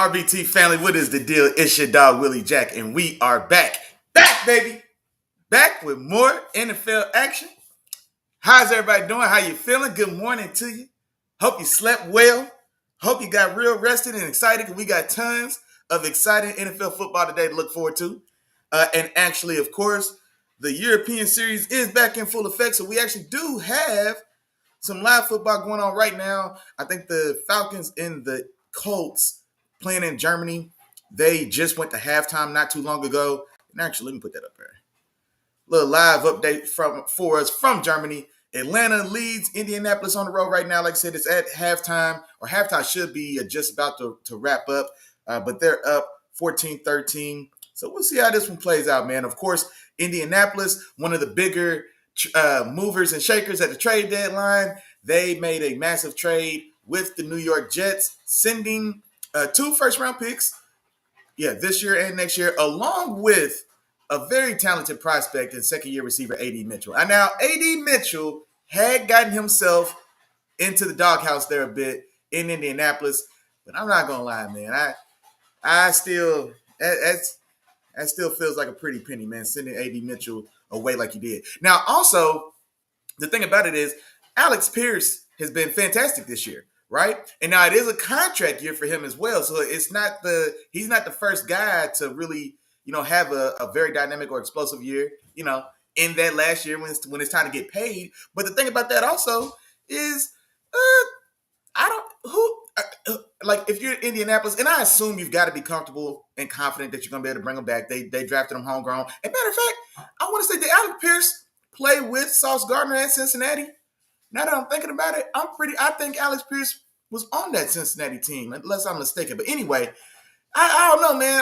RBT family, what is the deal? It's your dog Willie Jack, and we are back. Back, baby. Back with more NFL action. How's everybody doing? How you feeling? Good morning to you. Hope you slept well. Hope you got real rested and excited because we got tons of exciting NFL football today to look forward to. And actually, of course, the European series is back in full effect, so we actually do have some live football going on right now. I think the Falcons and the Colts playing in Germany, they just went to halftime not too long ago. And actually, let me put that up here. Little live update for us from Germany. Atlanta leads Indianapolis on the road right now. Like I said, it's at halftime, or halftime should be just about to wrap up. But they're up 14-13. So we'll see how this one plays out, man. Of course, Indianapolis, one of the bigger movers and shakers at the trade deadline. They made a massive trade with the New York Jets, sending 2 first-round picks, this year and next year, along with a very talented prospect and second-year receiver, A.D. Mitchell. And now, A.D. Mitchell had gotten himself into the doghouse there a bit in Indianapolis, but I'm not going to lie, man. I still – that still feels like a pretty penny, man, sending A.D. Mitchell away like you did. Now, also, the thing about it is Alex Pierce has been fantastic this year, right? And now it is a contract year for him as well. So he's not the first guy to really, have a very dynamic or explosive year, in that last year when it's time to get paid. But the thing about that also is if you're in Indianapolis, and I assume you've got to be comfortable and confident that you're going to be able to bring them back. They drafted them homegrown. And matter of fact, I want to say, did Alex Pierce play with Sauce Gardner at Cincinnati? Now that I'm thinking about it, I think Alex Pierce was on that Cincinnati team, unless I'm mistaken. But anyway, I don't know, man.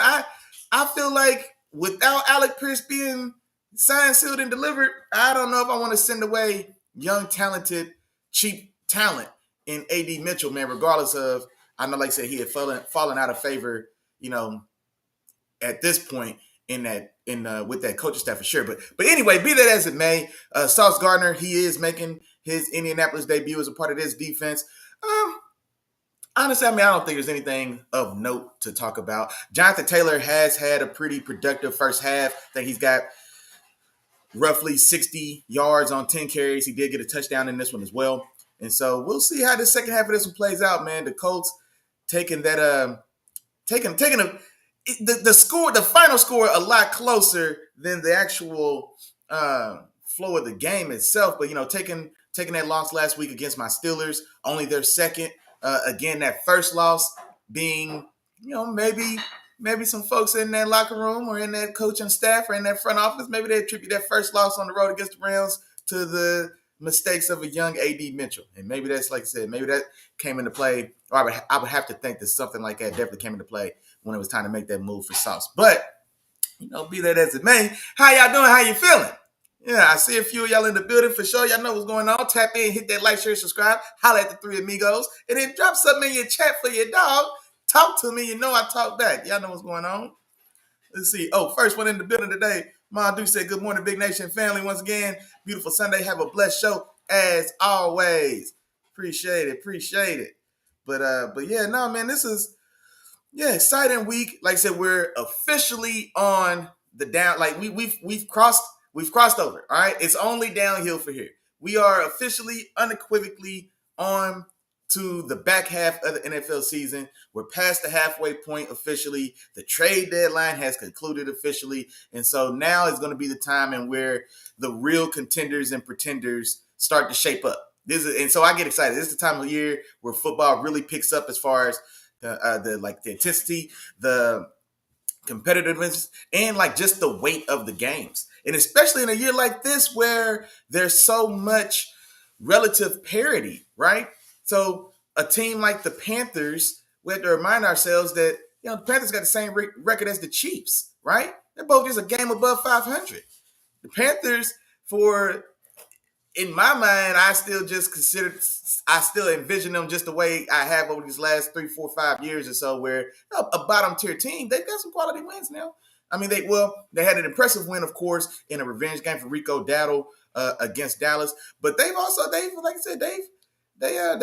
I feel like without Alex Pierce being signed, sealed, and delivered, I don't know if I want to send away young, talented, cheap talent in A.D. Mitchell, man, regardless of, I know, like I said, he had fallen out of favor, at this point with that coaching staff for sure. But anyway, be that as it may, Sauce Gardner, he is making his Indianapolis debut as a part of this defense. Honestly, I don't think there's anything of note to talk about. Jonathan Taylor has had a pretty productive first half. I think he's got roughly 60 yards on 10 carries. He did get a touchdown in this one as well. And so we'll see how the second half of this one plays out, man. The Colts taking the final score a lot closer than the actual flow of the game itself. But, taking that loss last week against my Steelers, only their second. Again, that first loss being, maybe some folks in that locker room or in that coaching staff or in that front office, maybe they attribute that first loss on the road against the Rams to the mistakes of a young A.D. Mitchell. And maybe that's, like I said, maybe that came into play. Or I would have to think that something like that definitely came into play when it was time to make that move for Sauce. But, be that as it may, how y'all doing? How you feeling? Yeah, I see a few of y'all in the building for sure. Y'all know what's going on. Tap in, hit that like, share, subscribe. Holla at the 3 amigos. And then drop something in your chat for your dog. Talk to me. I talk back. Y'all know what's going on. Let's see. Oh, first one in the building today. Ma do say good morning, Big Nation family. Once again, beautiful Sunday. Have a blessed show as always. Appreciate it. But yeah, no, man, this is exciting week. Like I said, we're officially on the down. Like we've crossed over. All right, it's only downhill for here. We are officially, unequivocally on to the back half of the NFL season. We're past the halfway point officially. The trade deadline has concluded officially. And so now is going to be the time and where the real contenders and pretenders start to shape up. And so I get excited. This is the time of year where football really picks up as far as the intensity, the competitiveness, and just the weight of the games. And especially in a year like this where there's so much relative parity, right? So a team like the Panthers, we have to remind ourselves that, the Panthers got the same record as the Chiefs, right? They're both just a game above 500. The Panthers, in my mind, I still envision them just the way I have over these last 3, 4, 5 years or so, where a bottom tier team, they've got some quality wins now. They had an impressive win, of course, in a revenge game for Rico Dowdle against Dallas. But they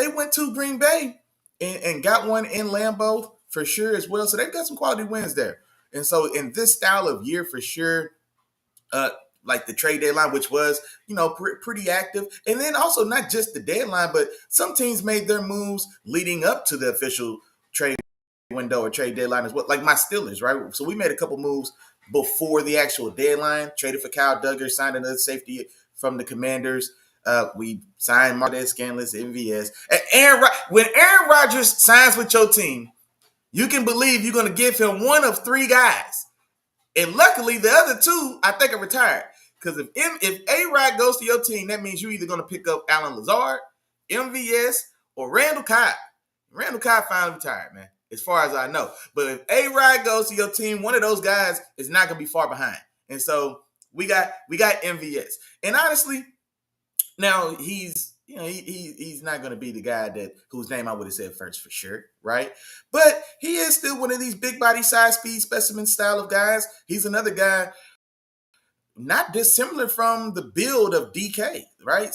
went to Green Bay and got one in Lambeau for sure as well. So they've got some quality wins there. And so in this style of year, for sure, uh, like the trade deadline, which was, pretty active. And then also not just the deadline, but some teams made their moves leading up to the official trade window or trade deadline as well. Like my Steelers, right? So we made a couple moves before the actual deadline, traded for Kyle Duggar, signed another safety from the Commanders. We signed Marquez Scanless, MVS. And when Aaron Rodgers signs with your team, you can believe you're going to give him one of three guys. And luckily, the other two, I think, are retired. Because if A-Rod goes to your team, that means you're either going to pick up Alan Lazard, MVS, or Randall Cobb. Randall Cobb finally retired, man, as far as I know. But if A-Rod goes to your team, one of those guys is not going to be far behind. And so we got MVS. And honestly, now he's not going to be the guy whose name I would have said first for sure, right? But he is still one of these big body, size, speed, specimen style of guys. He's another guy not dissimilar from the build of DK, right?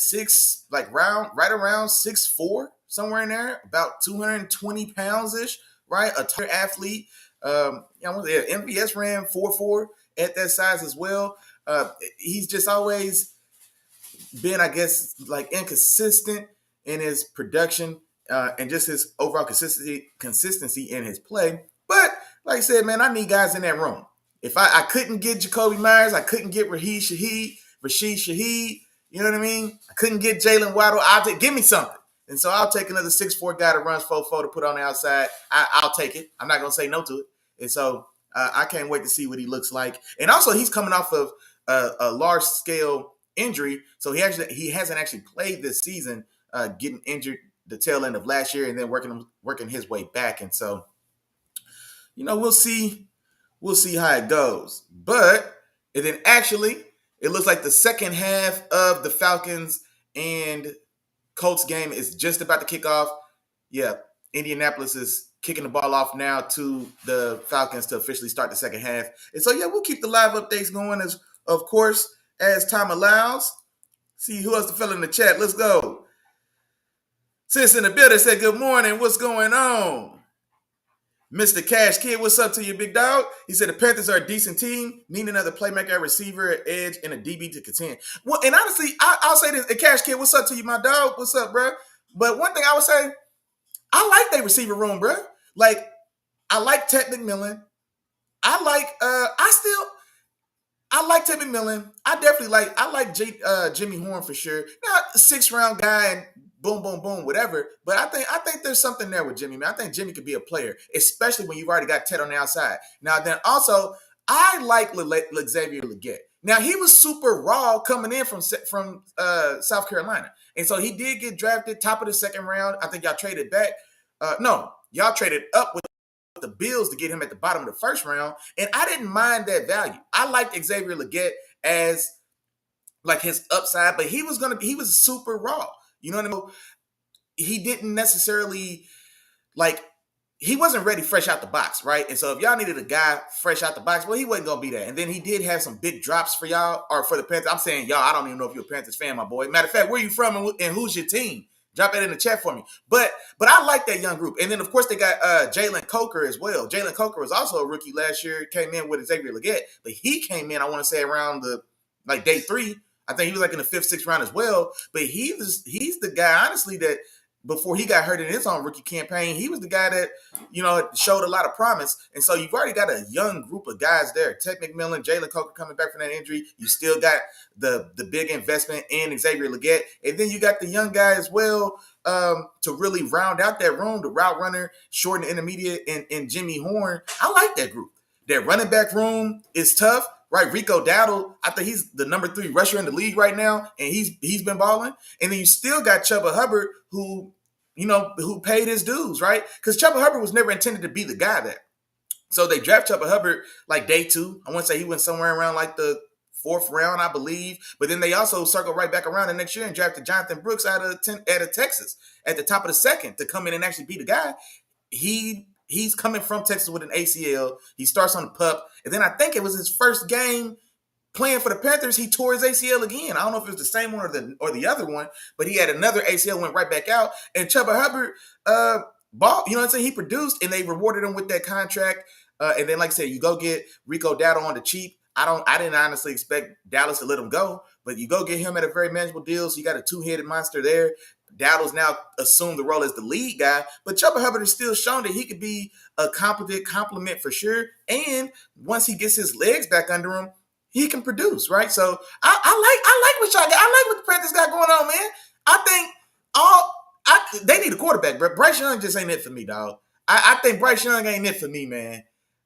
Right around 6'4", somewhere in there, about 220 pounds-ish, right? A tighter athlete. MVS ran 4'4" at that size as well. He's just always been, I guess, like inconsistent in his production and just his overall consistency in his play. But like I said, man, I need guys in that room. If I couldn't get Jacoby Myers, I couldn't get Rashid Shaheed, you know what I mean? I couldn't get Jalen Waddle. Give me something. And so I'll take another 6'4" guy that runs 4'4" to put on the outside. I'll take it. I'm not going to say no to it. And so I can't wait to see what he looks like. And also, he's coming off of a large-scale injury, so he hasn't actually played this season, getting injured the tail end of last year and then working his way back. And so, we'll see how it goes. And then actually, it looks like the second half of the Falcons and Colts game is just about to kick off. Yeah, Indianapolis is kicking the ball off now to the Falcons to officially start the second half. And so, yeah, we'll keep the live updates going of course, as time allows. See who else to fill in the chat. Let's go. Sis in the building said, good morning. What's going on? Mr. Cash Kid, what's up to you, big dog? He said the Panthers are a decent team, need another playmaker, receiver, edge, and a DB to contend. Well, and honestly, I'll say this. Cash Kid, what's up to you, my dog? What's up, bro? But one thing I would say, I like their receiver room, bro. Like, I like Ted McMillan. I like Ted McMillan. I like Jimmy Horn for sure. Not a 6th-round guy and boom, boom, boom, whatever. But I think there's something there with Jimmy, man. I think Jimmy could be a player, especially when you've already got Ted on the outside. Now, then also, I like Xavier Legette. Now, he was super raw coming in from South Carolina. And so he did get drafted top of the 2nd round. I think y'all traded back. No, y'all traded up with the Bills to get him at the bottom of the 1st round. And I didn't mind that value. I liked Xavier Legette as like his upside, but he was super raw. You know what I mean? He didn't necessarily he wasn't ready fresh out the box, right? And so if y'all needed a guy fresh out the box, well, he wasn't going to be that. And then he did have some big drops for y'all or for the Panthers. I'm saying y'all, I don't even know if you're a Panthers fan, my boy. Matter of fact, where you from and who's your team? Drop that in the chat for me. But I like that young group. And then, of course, they got Jalen Coker as well. Jalen Coker was also a rookie last year. Came in with Xavier Legette. But he came in, I want to say, around day 3. I think he was in the 5th, 6th round as well. But he's the guy, honestly, that before he got hurt in his own rookie campaign, he was the guy that, showed a lot of promise. And so you've already got a young group of guys there. Ted McMillan, Jalen Coker coming back from that injury. You still got the big investment in Xavier Legette. And then you got the young guy as well to really round out that room, the route runner, short and intermediate, and Jimmy Horn. I like that group. Their running back room is tough. Right, Rico Dowdle, I think he's the number 3 rusher in the league right now, and he's been balling. And then you still got Chuba Hubbard, who paid his dues, right? Because Chuba Hubbard was never intended to be the guy there. So they draft Chuba Hubbard day 2. I want to say he went somewhere around the 4th round, I believe. But then they also circled right back around the next year and drafted Jonathan Brooks out of Texas at the top of the 2nd to come in and actually be the guy. He's coming from Texas with an ACL. He starts on the PUP. And then I think it was his first game playing for the Panthers. He tore his ACL again. I don't know if it was the same one or the other one, but he had another ACL, went right back out. And Chuba Hubbard ball. You know what I'm saying? He produced, and they rewarded him with that contract. And then, like I said, you go get Rico Dowdle on the cheap. I didn't honestly expect Dallas to let him go, but you go get him at a very manageable deal. So you got a two-headed monster there. Dowdle's now assumed the role as the lead guy, but Chuba Hubbard has still shown that he could be a competent complement for sure. And once he gets his legs back under him, he can produce, right? So I like what y'all got. I like what the Panthers got going on, man. I think they need a quarterback, but Bryce Young just ain't it for me, dog. I think Bryce Young ain't it for me, man.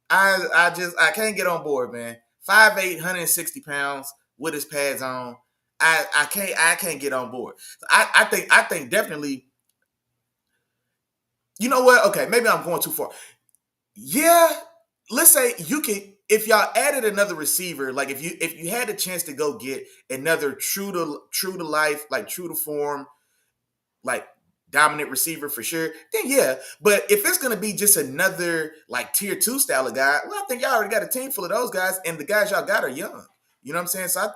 I can't get on board, man. 5'8", 160 pounds with his pads on. I can't get on board. I think definitely. You know what? Okay, maybe I'm going too far. Yeah, let's say you can. If y'all added another receiver, like if you had a chance to go get another true to life, like true to form, like dominant receiver for sure, then yeah. But if it's gonna be just another like tier 2 style of guy, well, I think y'all already got a team full of those guys, and the guys y'all got are young. You know what I'm saying? So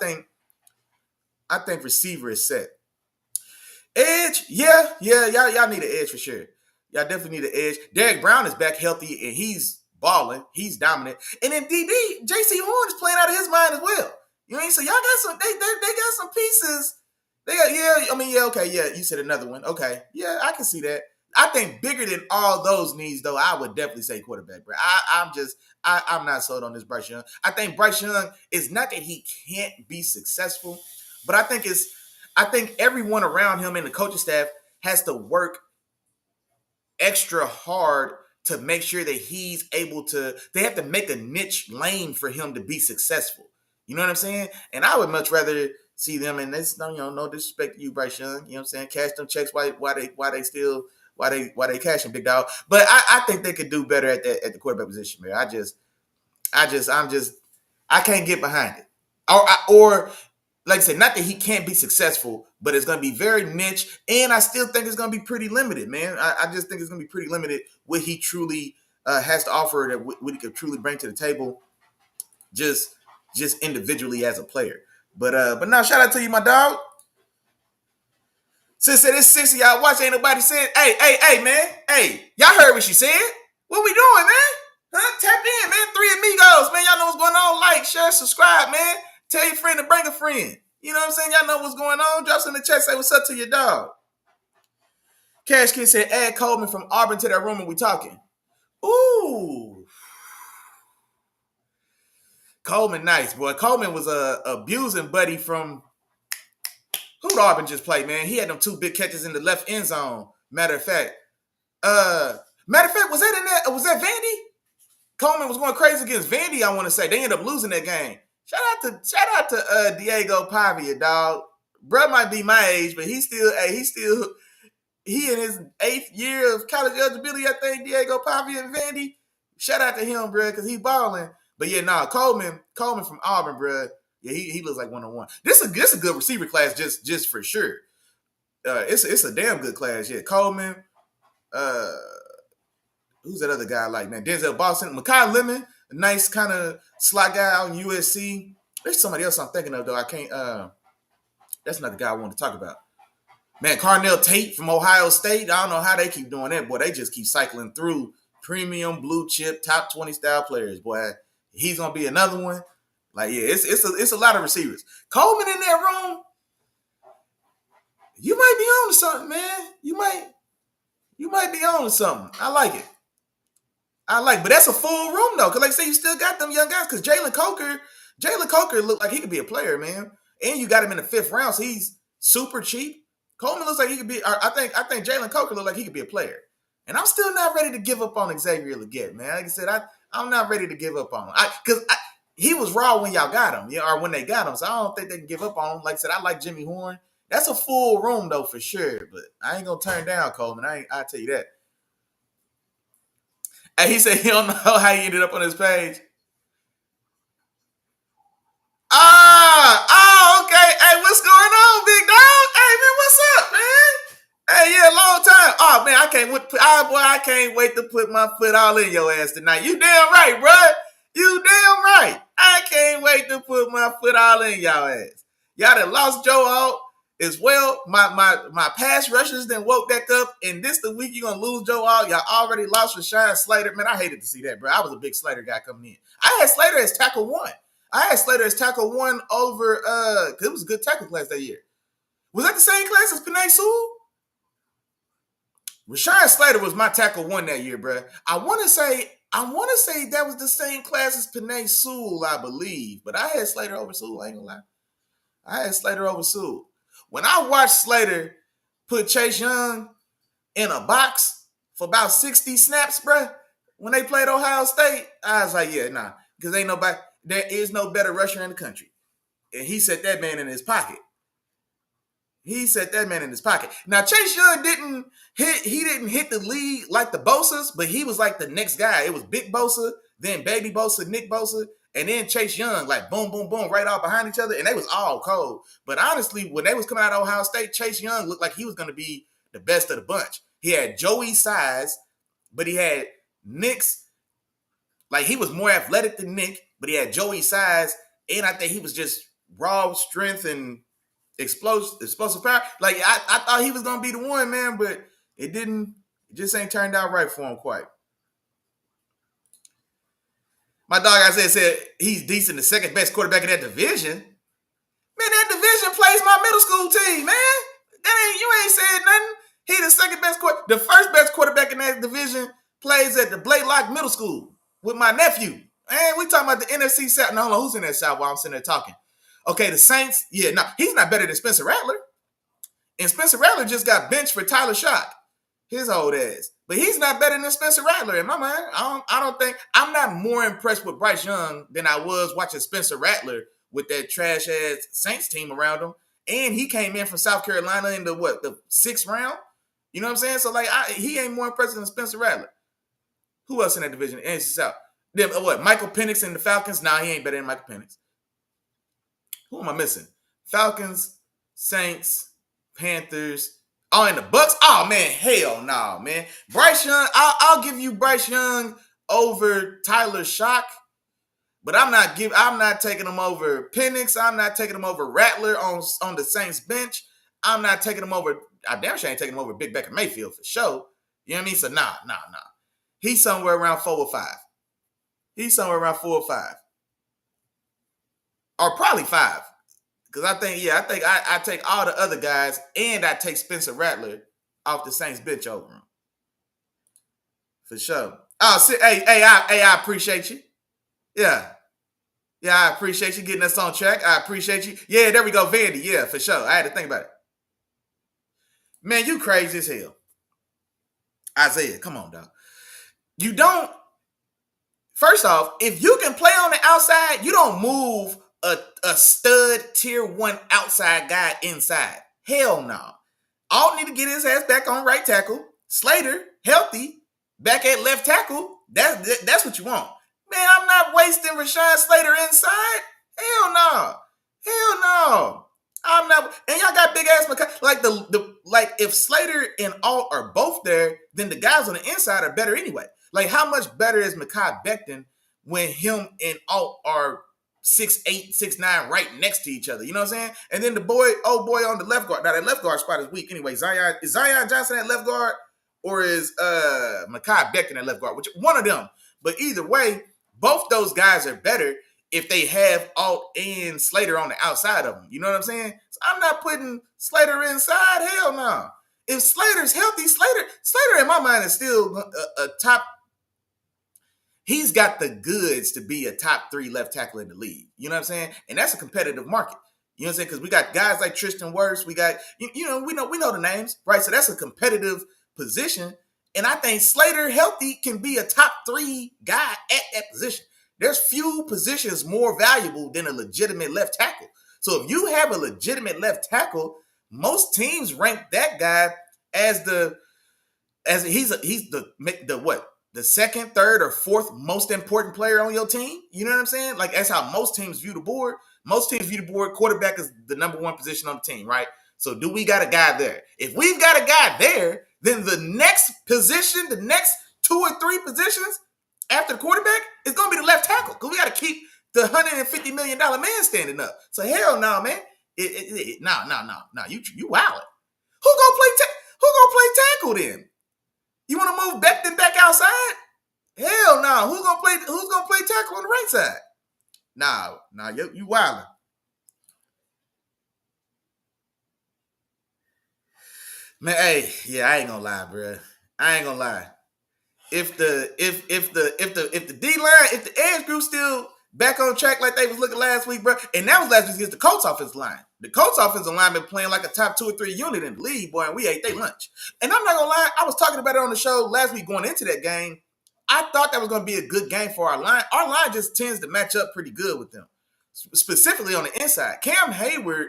I think receiver is set. Edge, yeah, y'all need an edge for sure. Y'all definitely need an edge. Derek Brown is back healthy and he's balling. He's dominant. And then DB, JC Horn is playing out of his mind as well. You know what I mean? So y'all got some. They got some pieces. They got okay, yeah. You said another one. Okay, yeah, I can see that. I think bigger than all those needs, though, I would definitely say quarterback, bro. I'm not sold on this Bryce Young. I think Bryce Young is not that he can't be successful, but I think everyone around him and the coaching staff has to work extra hard to make sure that he's able to. They have to make a niche lane for him to be successful. You know what I'm saying? And I would much rather see them, and this, no disrespect to you, Bryce Young. You know what I'm saying? Cash them checks why they cashing, big dog. But I think they could do better at the quarterback position, man. I can't get behind it. Or like I said, not that he can't be successful, but it's going to be very niche, and I still think it's going to be pretty limited, man. I just think it's going to be pretty limited what he truly has to offer, that what he could truly bring to the table, just individually as a player. But now, shout out to you, my dog. Since this 60 y'all watch, ain't nobody said, hey, man, hey, y'all heard what she said. What we doing, man? Huh? Tap in, man. 3 amigos, man. Y'all know what's going on. Like, share, subscribe, man. Tell your friend to bring a friend. You know what I'm saying? Y'all know what's going on. Drop us in the chat. Say what's up to your dog. Cash Kid said, add Coleman from Auburn to that room and we talking. Ooh. Coleman, nice, boy. Coleman was a abusing buddy from who'd Auburn just played, man. He had them 2 big catches in the left end zone. Matter of fact, was that Vandy? Coleman was going crazy against Vandy, I want to say. They ended up losing that game. Shout out to Diego Pavia, dog. Bruh might be my age, but he in his 8th year of college eligibility, I think, Diego Pavia and Vandy. Shout out to him, bruh, because he balling. But yeah, Coleman from Auburn, bruh. Yeah, he looks like 1-on-1. This is a good receiver class, just for sure. It's a damn good class. Yeah, Coleman. Who's that other guy like, man? Denzel Boston, Mekhi Lemon, a nice kind of slot guy out in USC. There's somebody else I'm thinking of, though. I can't. That's another guy I want to talk about. Man, Carnell Tate from Ohio State. I don't know how they keep doing that, boy. They just keep cycling through premium blue chip top 20 style players, boy. He's gonna be another one. Like, yeah, it's a lot of receivers. Coleman in that room, you might be on to something, man. You might be on to something. I like it. But that's a full room though, because like I say, you still got them young guys. Because Jalen Coker looked like he could be a player, man. And you got him in the 5th round, so he's super cheap. Coleman looks like he could be. I think Jalen Coker looked like he could be a player. And I'm still not ready to give up on Xavier Legette, man. Like I said, I'm not ready to give up on him. Because he was raw when y'all got him, or when they got him. So I don't think they can give up on him. Like I said, I like Jimmy Horn. That's a full room though, for sure. But I ain't gonna turn down Coleman. I'll tell you that. And he said he don't know how he ended up on his page. Okay. Hey, what's going on, big dog? Hey, man, what's up, man? Hey, yeah, long time. Oh, man, I can't wait to put my foot all in your ass tonight. You damn right, bro. You damn right. I can't wait to put my foot all in y'all ass. Y'all done lost Joe Alt. as well. My pass rushers then woke back up, and this the week you're gonna lose Joe All. Y'all already lost Rashawn Slater. Man, I hated to see that, bro. I was a big Slater guy coming in. I had Slater as tackle one. I had Slater as tackle one over because it was a good tackle class that year. Was that the same class as Penei Sewell? Rashawn Slater was my tackle one that year, bro. I want to say that was the same class as Penei Sewell, I believe. But I had Slater over Sewell. I ain't gonna lie. I had Slater over Sewell. When I watched Slater put Chase Young in a box for about 60 snaps, bro, when they played Ohio State, I was like, yeah, nah, because there is no better rusher in the country. And he set that man in his pocket. Now, Chase Young didn't hit the league like the Bosas, but he was like the next guy. It was Big Bosa, then Baby Bosa, Nick Bosa, and then Chase Young, like boom, boom, boom, right off behind each other, and they was all cold. But honestly, when they was coming out of Ohio State, Chase Young looked like he was going to be the best of the bunch. He had Joey's size, but he had Nick's, like he was more athletic than Nick, but he had Joey's size, and I think he was just raw strength and explosive power. Like I thought he was gonna be the one, man, but it didn't. It just ain't turned out right for him quite. My dog, I said he's decent, the second best quarterback in that division. Man, that division plays my middle school team, man. You ain't said nothing. He the second best the first best quarterback in that division plays at the Blaylock Middle School with my nephew. Man, we talking about the NFC South. No, hold on, who's in that South while I'm sitting there talking? Okay, the Saints. Yeah, no, he's not better than Spencer Rattler. And Spencer Rattler just got benched for Tyler Shock, his old ass. But he's not better than Spencer Rattler in my mind. I don't think I'm not more impressed with Bryce Young than I was watching Spencer Rattler with that trash ass Saints team around him. And he came in from South Carolina in the 6th round. You know what I'm saying? So like he ain't more impressive than Spencer Rattler. Who else in that division? NFC South. Then Michael Penix and the Falcons? Nah, he ain't better than Michael Penix. Who am I missing? Falcons, Saints, Panthers. Oh, and the Bucks? Oh, man, hell no, man. Bryce Young, I'll give you Bryce Young over Tyler Shock, but I'm not taking him over Penix. I'm not taking him over Rattler on the Saints bench. I'm not taking him over. I damn sure ain't taking him over Big Becker Mayfield for sure. You know what I mean? So nah. He's somewhere around 4 or 5. Or probably 5. Because I think I take all the other guys and I take Spencer Rattler off the Saints bench over him. For sure. Oh, I appreciate you. Yeah, I appreciate you getting us on track. I appreciate you. Yeah, there we go, Vandy. Yeah, for sure. I had to think about it. Man, you crazy as hell. Isaiah, come on, dog. You don't. First off, if you can play on the outside, you don't move a stud tier 1 outside guy inside. Hell no. All need to get his ass back on right tackle. Slater, healthy, back at left tackle. That's what you want. Man, I'm not wasting Rashawn Slater inside. Hell no. I'm not. And y'all got big ass like if Slater and Alt are both there, then the guys on the inside are better anyway. Like how much better is Mekhi Becton when him and Alt are 6'8", 6'9", right next to each other? You know what I'm saying? And then old boy on the left guard. Now that left guard spot is weak anyway. Is Zion Johnson at left guard or is Mekhi Becton at left guard? Which one of them? But either way, both those guys are better if they have Alt and Slater on the outside of them. You know what I'm saying? So I'm not putting Slater inside. Hell no. If Slater's healthy, Slater in my mind is still a top. He's got the goods to be a top 3 left tackle in the league. You know what I'm saying? And that's a competitive market. You know what I'm saying? Because we got guys like Tristan Wirfs. We got, we know the names, right? So that's a competitive position. And I think Slater healthy can be a top 3 guy at that position. There's few positions more valuable than a legitimate left tackle. So if you have a legitimate left tackle, most teams rank that guy as he's the what? The second, third, or fourth most important player on your team. You know what I'm saying? Like that's how most teams view the board. Most teams view the board. Quarterback is the number 1 position on the team, right? So do we got a guy there? If we've got a guy there, then the next position, the next 2 or 3 positions after the quarterback is going to be the left tackle because we got to keep the $150 million man standing up. So hell no, man. No. You wildin'. Who gonna play tackle then? You want to move Becton back outside? Hell no. Who's gonna play tackle on the right side? Nah, you wildin'. Man, hey, yeah, I ain't gonna lie, bro. I ain't gonna lie. If the D line, if the edge group still back on track like they was looking last week, bro, and that was last week against the Colts offensive line. The Colts offensive line been playing like a top 2 or 3 unit in the league, boy, and we ate their lunch. And I'm not gonna lie, I was talking about it on the show last week going into that game. I thought that was gonna be a good game for our line. Our line just tends to match up pretty good with them, specifically on the inside. Cam Hayward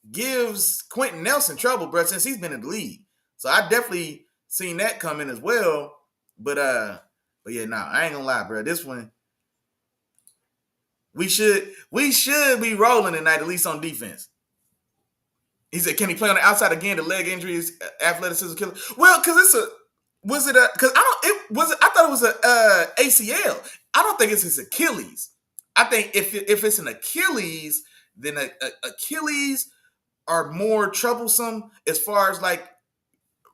gives Quentin Nelson trouble, bro, since he's been in the league. So I definitely seen that coming as well. But yeah, I ain't gonna lie, bro. This one, we should be rolling tonight, at least on defense. He said, "Can he play on the outside again? The leg injuries, athleticism killer." Well, because I thought it was a ACL. I don't think it's his Achilles. I think if it's an Achilles, then Achilles are more troublesome as far as like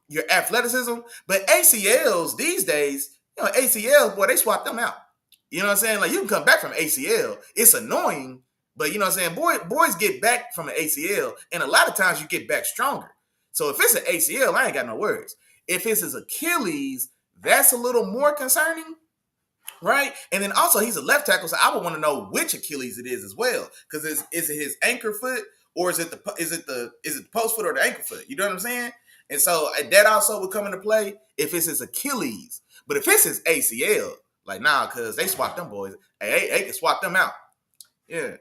your athleticism. But ACLs these days, ACLs, boy, they swap them out. You know what I'm saying? Like, you can come back from ACL. It's annoying, but you know what I'm saying? Boys get back from an ACL, and a lot of times you get back stronger. So if it's an ACL, I ain't got no worries. If it's his Achilles, that's a little more concerning, right? And then also he's a left tackle, so I would want to know which Achilles it is as well. Because is it his anchor foot, or is it the post foot or the ankle foot? You know what I'm saying? And so that also would come into play if it's his Achilles. But if it's his ACL, like, nah, because they swap them boys. Hey, they can swap them out. Yeah.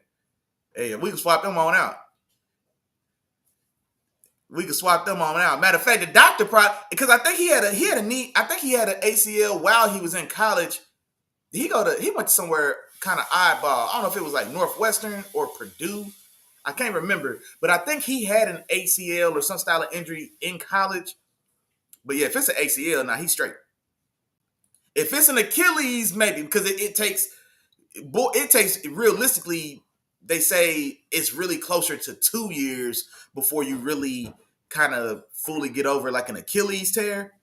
Hey, we can swap them on out. We can swap them on out. Matter of fact, the doctor probably, because I think he had a knee. I think he had an ACL while he was in college. He went to somewhere kind of oddball. I don't know if it was like Northwestern or Purdue. I can't remember, but I think he had an ACL or some style of injury in college. But yeah, if it's an ACL, now he's straight. If it's an Achilles, maybe, because it takes realistically, they say it's really closer to 2 years before you really kind of fully get over like an Achilles tear.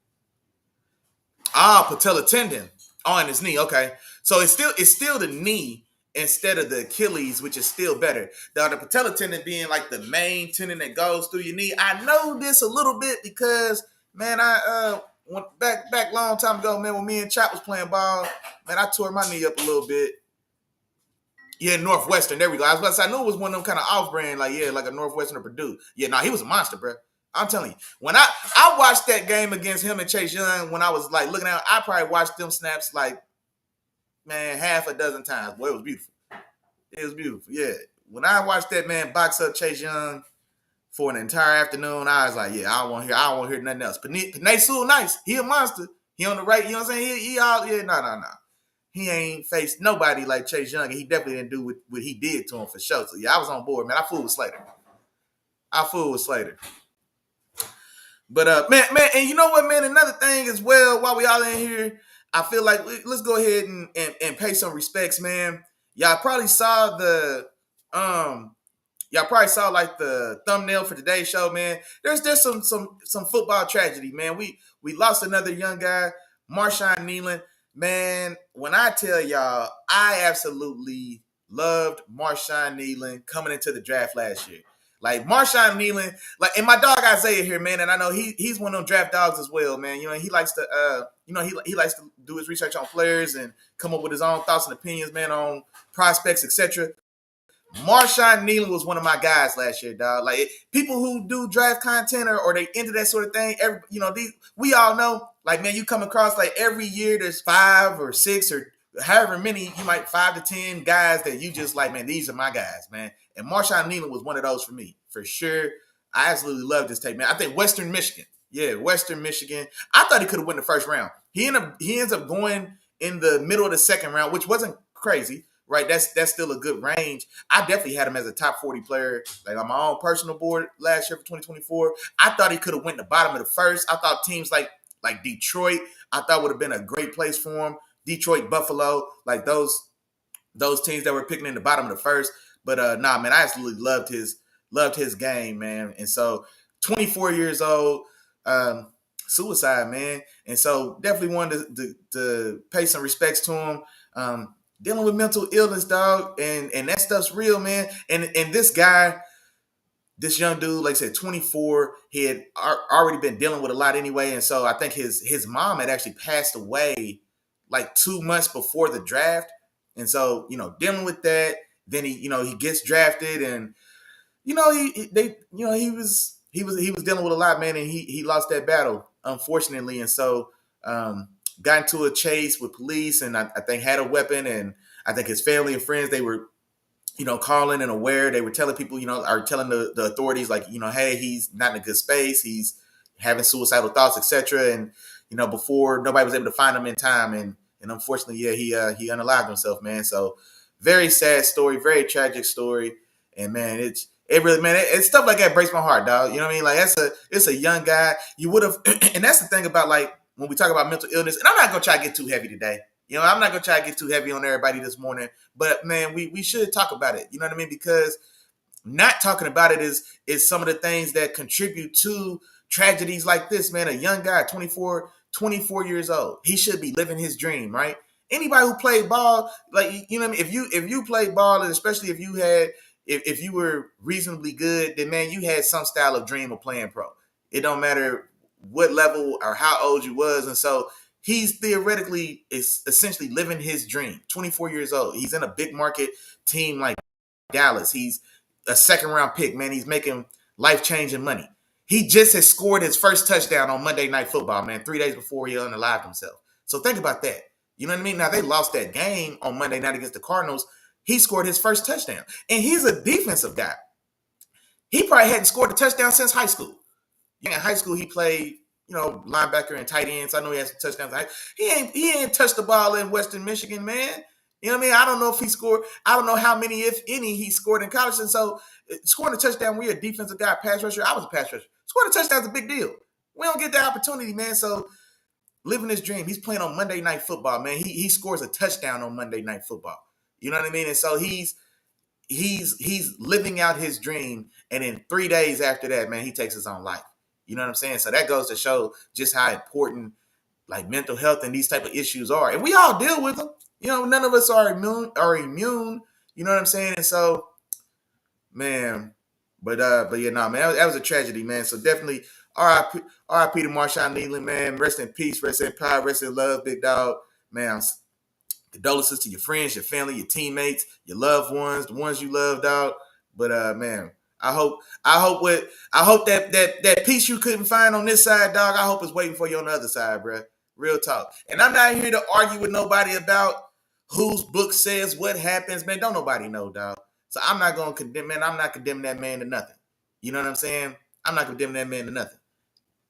Patella tendon in his knee. Okay, so it's still the knee instead of the Achilles, which is still better. Now, the patella tendon being like the main tendon that goes through your knee. I know this a little bit because, man, I went back long time ago, man, when me and Chop was playing ball, man, I tore my knee up a little bit. Yeah, Northwestern. There we go. I was about to say, I knew it was one of them kind of off-brand, like a Northwestern or Purdue. Yeah, he was a monster, bro. I'm telling you. When I watched that game against him and Chase Young, when I was like looking at, I probably watched them snaps like, man, half a dozen times. Boy, it was beautiful. It was beautiful. Yeah. When I watched that man box up Chase Young for an entire afternoon, I was like, yeah, I don't want to hear nothing else. Panay Sewell, nice. He a monster. He on the right, you know what I'm saying? He all, yeah, no. He ain't faced nobody like Chase Young, and he definitely didn't do what he did to him for sure. So yeah, I was on board, man. I fooled with Slater. But man, and you know what, man? Another thing as well, while we all in here, I feel like let's go ahead and pay some respects, man. Y'all probably saw like the thumbnail for today's show, man. There's some football tragedy, man. We lost another young guy, Marshawn Kneeland. Man, when I tell y'all, I absolutely loved Marshawn Kneeland coming into the draft last year. Like Marshawn Kneeland, like, and my dog Isaiah here, man, and I know he's one of them draft dogs as well, man. You know, he likes to he likes to do his research on players and come up with his own thoughts and opinions, man, on prospects, etc. Marshawn Kneeland was one of my guys last year, dog. Like, people who do draft content or they into that sort of thing, we all know, like, man, you come across like every year there's 5 or 6 or however many, you might 5 to 10 guys that you just like, man, these are my guys, man. And Marshawn Kneeland was one of those for me, for sure. I absolutely love this tape, man. I think Western Michigan. Yeah, Western Michigan. I thought he could have won the first round. He ends up going in the middle of the second round, which wasn't crazy. Right, that's still a good range. I definitely had him as a top 40 player, like on my own personal board last year for 2024. I thought he could have went in the bottom of the first. I thought teams like Detroit, I thought would have been a great place for him. Detroit, Buffalo, like those teams that were picking in the bottom of the first. But nah, man, I absolutely loved his game, man. And so 24 years old, um, suicide, man. And so definitely wanted to pay some respects to him. Dealing with mental illness, dog, and that stuff's real, man. And this guy, this young dude, like I said, 24, he had already been dealing with a lot anyway. And so I think his mom had actually passed away like 2 months before the draft. And so, dealing with that, then he gets drafted, and he was dealing with a lot, man, and he lost that battle, unfortunately. And so got into a chase with police, and I think had a weapon, and I think his family and friends, they were calling and aware. They were telling people, are telling the authorities, like, hey, he's not in a good space. He's having suicidal thoughts, etc. And, before nobody was able to find him in time. And unfortunately, yeah, he unalived himself, man. So very sad story, very tragic story. And man, it really, man, it's stuff like that breaks my heart, dog. You know what I mean? Like it's a young guy. You would have, and that's the thing about, like, when we talk about mental illness, and I'm not going to try to get too heavy today. I'm not going to try to get too heavy on everybody this morning, but man, we should talk about it. You know what I mean? Because not talking about it is some of the things that contribute to tragedies like this, man. A young guy, 24 years old. He should be living his dream, right? Anybody who played ball, like, you know what I mean? If you played ball, and especially if you were reasonably good, then man, you had some style of dream of playing pro. It don't matter what level or how old you was. And so he's theoretically is essentially living his dream. 24 years old. He's in a big market team like Dallas. He's a second round pick, man. He's making life-changing money. He just has scored his first touchdown on Monday Night Football, man, 3 days before he unalived himself. So think about that. You know what I mean? Now, they lost that game on Monday night against the Cardinals. He scored his first touchdown. And he's a defensive guy. He probably hadn't scored a touchdown since high school. In high school, he played, linebacker and tight ends. I know he has some touchdowns. He ain't touched the ball in Western Michigan, man. You know what I mean? I don't know if he scored. I don't know how many, if any, he scored in college. And so scoring a touchdown, we're a defensive guy, pass rusher. I was a pass rusher. Scoring a touchdown is a big deal. We don't get that opportunity, man. So living his dream. He's playing on Monday Night Football, man. He scores a touchdown on Monday Night Football. You know what I mean? And so he's living out his dream. And in 3 days after that, man, he takes his own life. You know what I'm saying? So that goes to show just how important, like, mental health and these type of issues are. And we all deal with them. None of us are immune. You know what I'm saying? And so, man, but yeah, no, man, that was a tragedy, man. So definitely R.I.P. to Marshawn Kneeland, man. Rest in peace, rest in power, rest in love, big dog. Man, condolences to your friends, your family, your teammates, your loved ones, the ones you love, dog. But man, I hope that peace you couldn't find on this side, dog, I hope it's waiting for you on the other side, bro. Real talk. And I'm not here to argue with nobody about whose book says what happens, man. Don't nobody know, dog. So I'm not going to condemn, man. I'm not condemning that man to nothing. You know what I'm saying? I'm not condemning that man to nothing.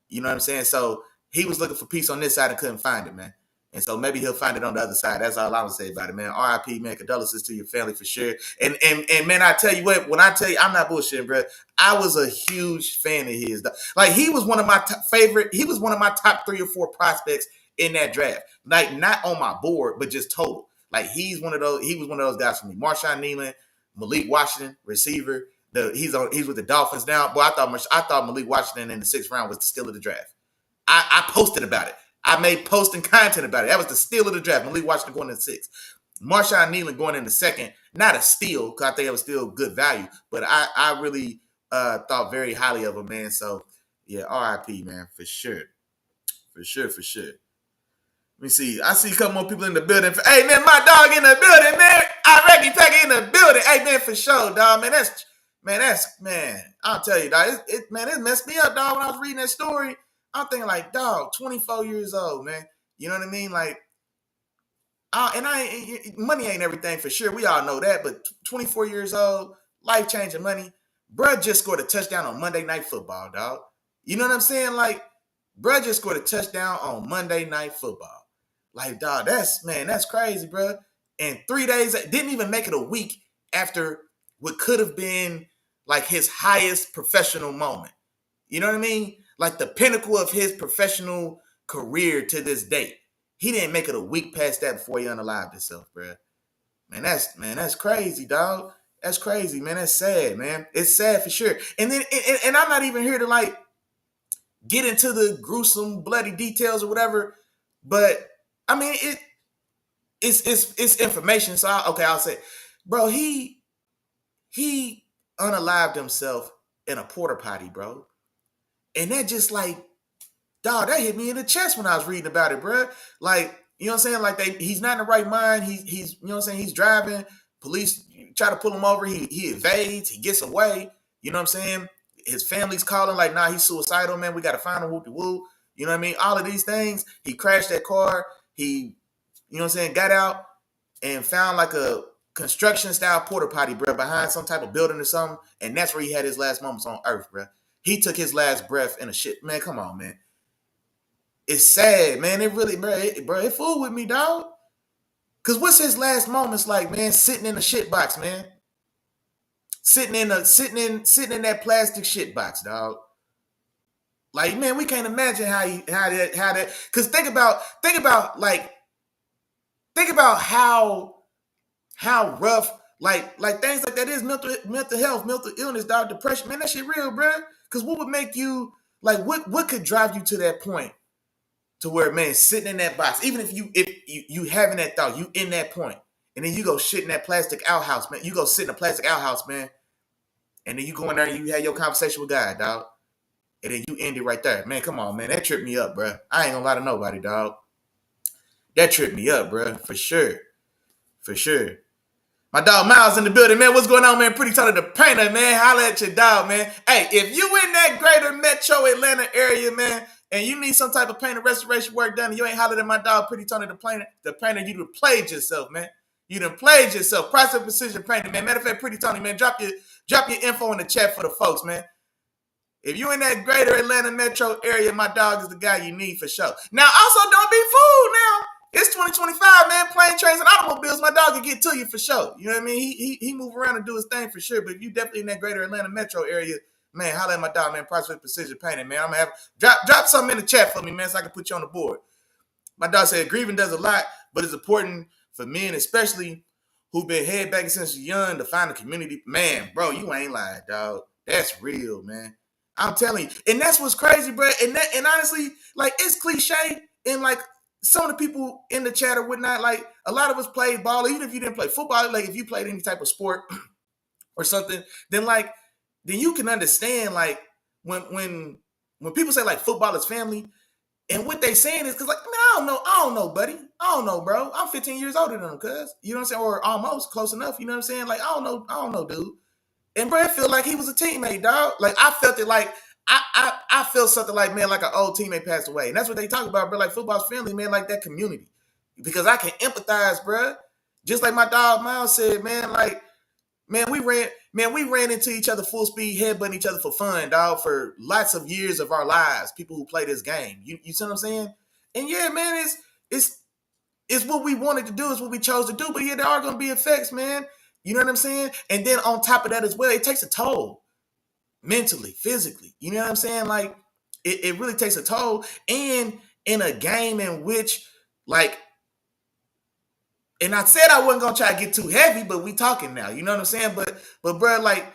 You know what I'm saying? So he was looking for peace on this side and couldn't find it, man. And so maybe he'll find it on the other side. That's all I would say about it, man. R.I.P., man. Condolences to your family for sure. And man, I tell you what, when I tell you, I'm not bullshitting, bro. I was a huge fan of his. Like, he was one of my he was one of my top 3 or 4 prospects in that draft. Like, not on my board, but just total. Like, he was one of those guys for me. Marshawn Kneeland, Malik Washington, receiver. He's with the Dolphins now. Boy, I thought Malik Washington in the 6th round was the steal of the draft. I posted about it. I made posting content about it. That was the steal of the draft. Malik Washington going in the 6th. Marshawn Kneeland going in the 2nd. Not a steal, because I think it was still good value. But I really thought very highly of him, man. So, yeah, R.I.P., man, for sure. For sure. Let me see. I see a couple more people in the building. Hey, man, my dog in the building, man. I reckon Packer in the building. Hey, man, for sure, dog. Man, I'll tell you, dog. It messed me up, dog, when I was reading that story. I'm thinking, like, dog, 24 years old, man. You know what I mean? Like, money ain't everything for sure. We all know that. But 24 years old, life-changing money. Bruh just scored a touchdown on Monday Night Football, dog. You know what I'm saying? Like, bruh just scored a touchdown on Monday Night Football. Like, dog, that's crazy, bruh. And 3 days, didn't even make it a week after what could have been, like, his highest professional moment. You know what I mean? Like, the pinnacle of his professional career to this date. He didn't make it a week past that before he unalived himself, bro. Man, that's crazy, dog. That's crazy, man. That's sad, man. It's sad for sure. And then, and I'm not even here to like get into the gruesome, bloody details or whatever. But I mean, it's information. So I'll say, bro, he unalived himself in a porta potty, bro. And that just like, dog, that hit me in the chest when I was reading about it, bro. Like, you know what I'm saying? Like he's not in the right mind. He's you know what I'm saying? He's driving. Police try to pull him over. He evades. He gets away. You know what I'm saying? His family's calling like, nah, he's suicidal, man. We got to find him, whoop-de-whoop. You know what I mean? All of these things. He crashed that car. He, you know what I'm saying, got out and found like a construction style porta potty, bro, behind some type of building or something. And that's where he had his last moments on earth, bro. He took his last breath in a shit. Man, come on, man. It's sad, man. It really, bro, it fooled with me, dog. Cause what's his last moments like, man? Sitting in a shit box, man. Sitting in that plastic shit box, dog. Like, man, we can't imagine how that. Cause think about how rough like things like that is mental health, mental illness, dog, depression. Man, that shit real, bro. Cause what would make you like what could drive you to that point? To where, man, sitting in that box, even if you having that thought, you in that point, and then you go shit in that plastic outhouse, man. You go sit in a plastic outhouse, man, and then you go in there and you have your conversation with God, dog, and then you end it right there, man. Come on, man, that tripped me up, bro. I ain't gonna lie to nobody, dog. That tripped me up, bro, for sure, for sure. My dog Miles in the building, man. What's going on, man? Pretty Tony the Painter, man. Holla at your dog, man. Hey, if you in that greater metro Atlanta area, man, and you need some type of paint and restoration work done, and you ain't hollered at my dog, Pretty Tony the Painter, you done played yourself, man. You done played yourself. Price of Precision Painting, man. Matter of fact, Pretty Tony, man, drop your info in the chat for the folks, man. If you in that greater Atlanta metro area, my dog is the guy you need for sure. Now, also, don't be fooled now. It's 2025, man. Plane, trains, and automobiles. My dog can get to you for sure. You know what I mean? He move around and do his thing for sure. But if you definitely in that greater Atlanta metro area, man, holla at my dog, man. Price with Precision Painting, man. I'm gonna have drop something in the chat for me, man, so I can put you on the board. My dog said grieving does a lot, but it's important for men, especially who've been head back since young, to find a community. Man, bro, you ain't lying, dog. That's real, man. I'm telling you, and that's what's crazy, bro. And honestly, like it's cliche, and like some of the people in the chat or whatnot, like a lot of us played ball, even if you didn't play football, like if you played any type of sport or something, then you can understand like when people say like football is family, and what they saying is because like, man, I don't know, buddy. I don't know, bro. I'm 15 years older than them, cuz. You know what I'm saying? Or almost close enough, you know what I'm saying? Like, I don't know, dude. And bro, it felt like he was a teammate, dog. Like I felt it like I felt something like, man, like an old teammate passed away. And that's what they talk about, bro. Like football's family, man, like that community. Because I can empathize, bro. Just like my dog Miles said, man, like, man, we ran into each other full speed, headbutting each other for fun, dog, for lots of years of our lives, people who play this game. You see what I'm saying? And yeah, man, it's what we wanted to do, it's what we chose to do. But yeah, there are gonna be effects, man. You know what I'm saying? And then on top of that as well, it takes a toll mentally, physically. You know what I'm saying? Like, it really takes a toll. And in a game in which, like, and I said I wasn't going to try to get too heavy, but we talking now. You know what I'm saying? But bro, like,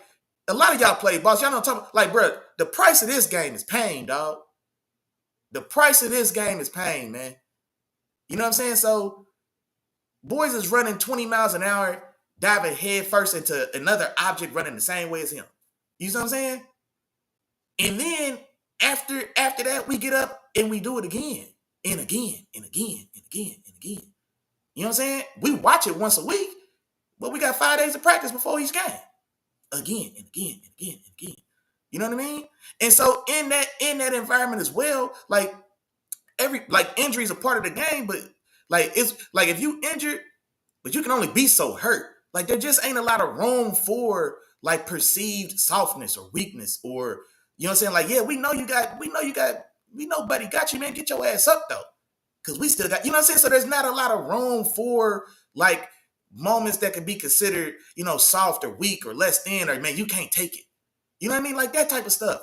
a lot of y'all play balls. Y'all know what I'm talking about. Like, bro, the price of this game is pain, dog. The price of this game is pain, man. You know what I'm saying? So, boys is running 20 miles an hour, diving head first into another object running the same way as him. You know what I'm saying? And then after that, we get up and we do it again and again and again and again and again. You know what I'm saying? We watch it once a week, but we got 5 days of practice before each game. Again and again and again and again. You know what I mean? And so in that environment as well, like injury is a part of the game, but like it's like if you injured, but you can only be so hurt. Like there just ain't a lot of room for like perceived softness or weakness, or you know what I'm saying? Like, yeah, we know buddy got you, man. Get your ass up though. Cause we still got, you know what I'm saying? So there's not a lot of room for like moments that can be considered, you know, soft or weak or less than, or man, you can't take it. You know what I mean? Like that type of stuff.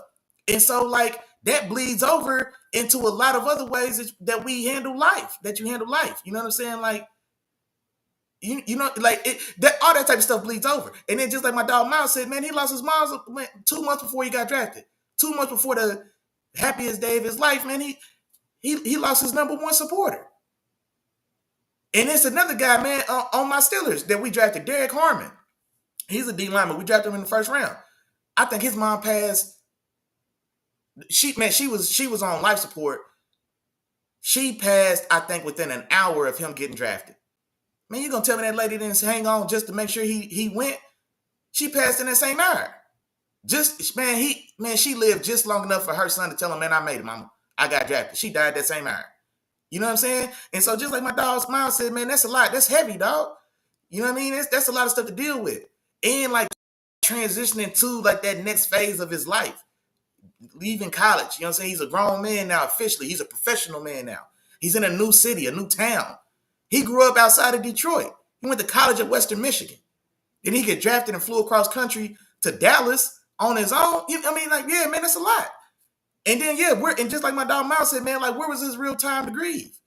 And so like that bleeds over into a lot of other ways that we handle life, that you handle life. You know what I'm saying? Like, You know, like that all that type of stuff bleeds over. And then just like my dog Miles said, man, he lost his Miles 2 months before he got drafted. 2 months before the happiest day of his life, man, he lost his number one supporter. And it's another guy, man, on my Steelers that we drafted, Derek Harmon. He's a D lineman. We drafted him in the first round. I think his mom passed. She was on life support. She passed, I think, within an hour of him getting drafted. Man, you gonna tell me that lady didn't hang on just to make sure he went? She passed in that same hour. She lived just long enough for her son to tell him, man, I made it, mama. I got drafted. She died that same hour. You know what I'm saying? And so just like my dog Smile said, man, that's a lot. That's heavy, dog. You know what I mean? That's a lot of stuff to deal with. And like transitioning to like that next phase of his life. Leaving college. You know what I'm saying? He's a grown man now officially. He's a professional man now. He's in a new city, a new town. He grew up outside of Detroit. He went to college at Western Michigan. Then he get drafted and flew across country to Dallas on his own. I mean, like, yeah, man, that's a lot. And then, yeah, and just like my dog Miles said, man, like, where was his real time to grieve?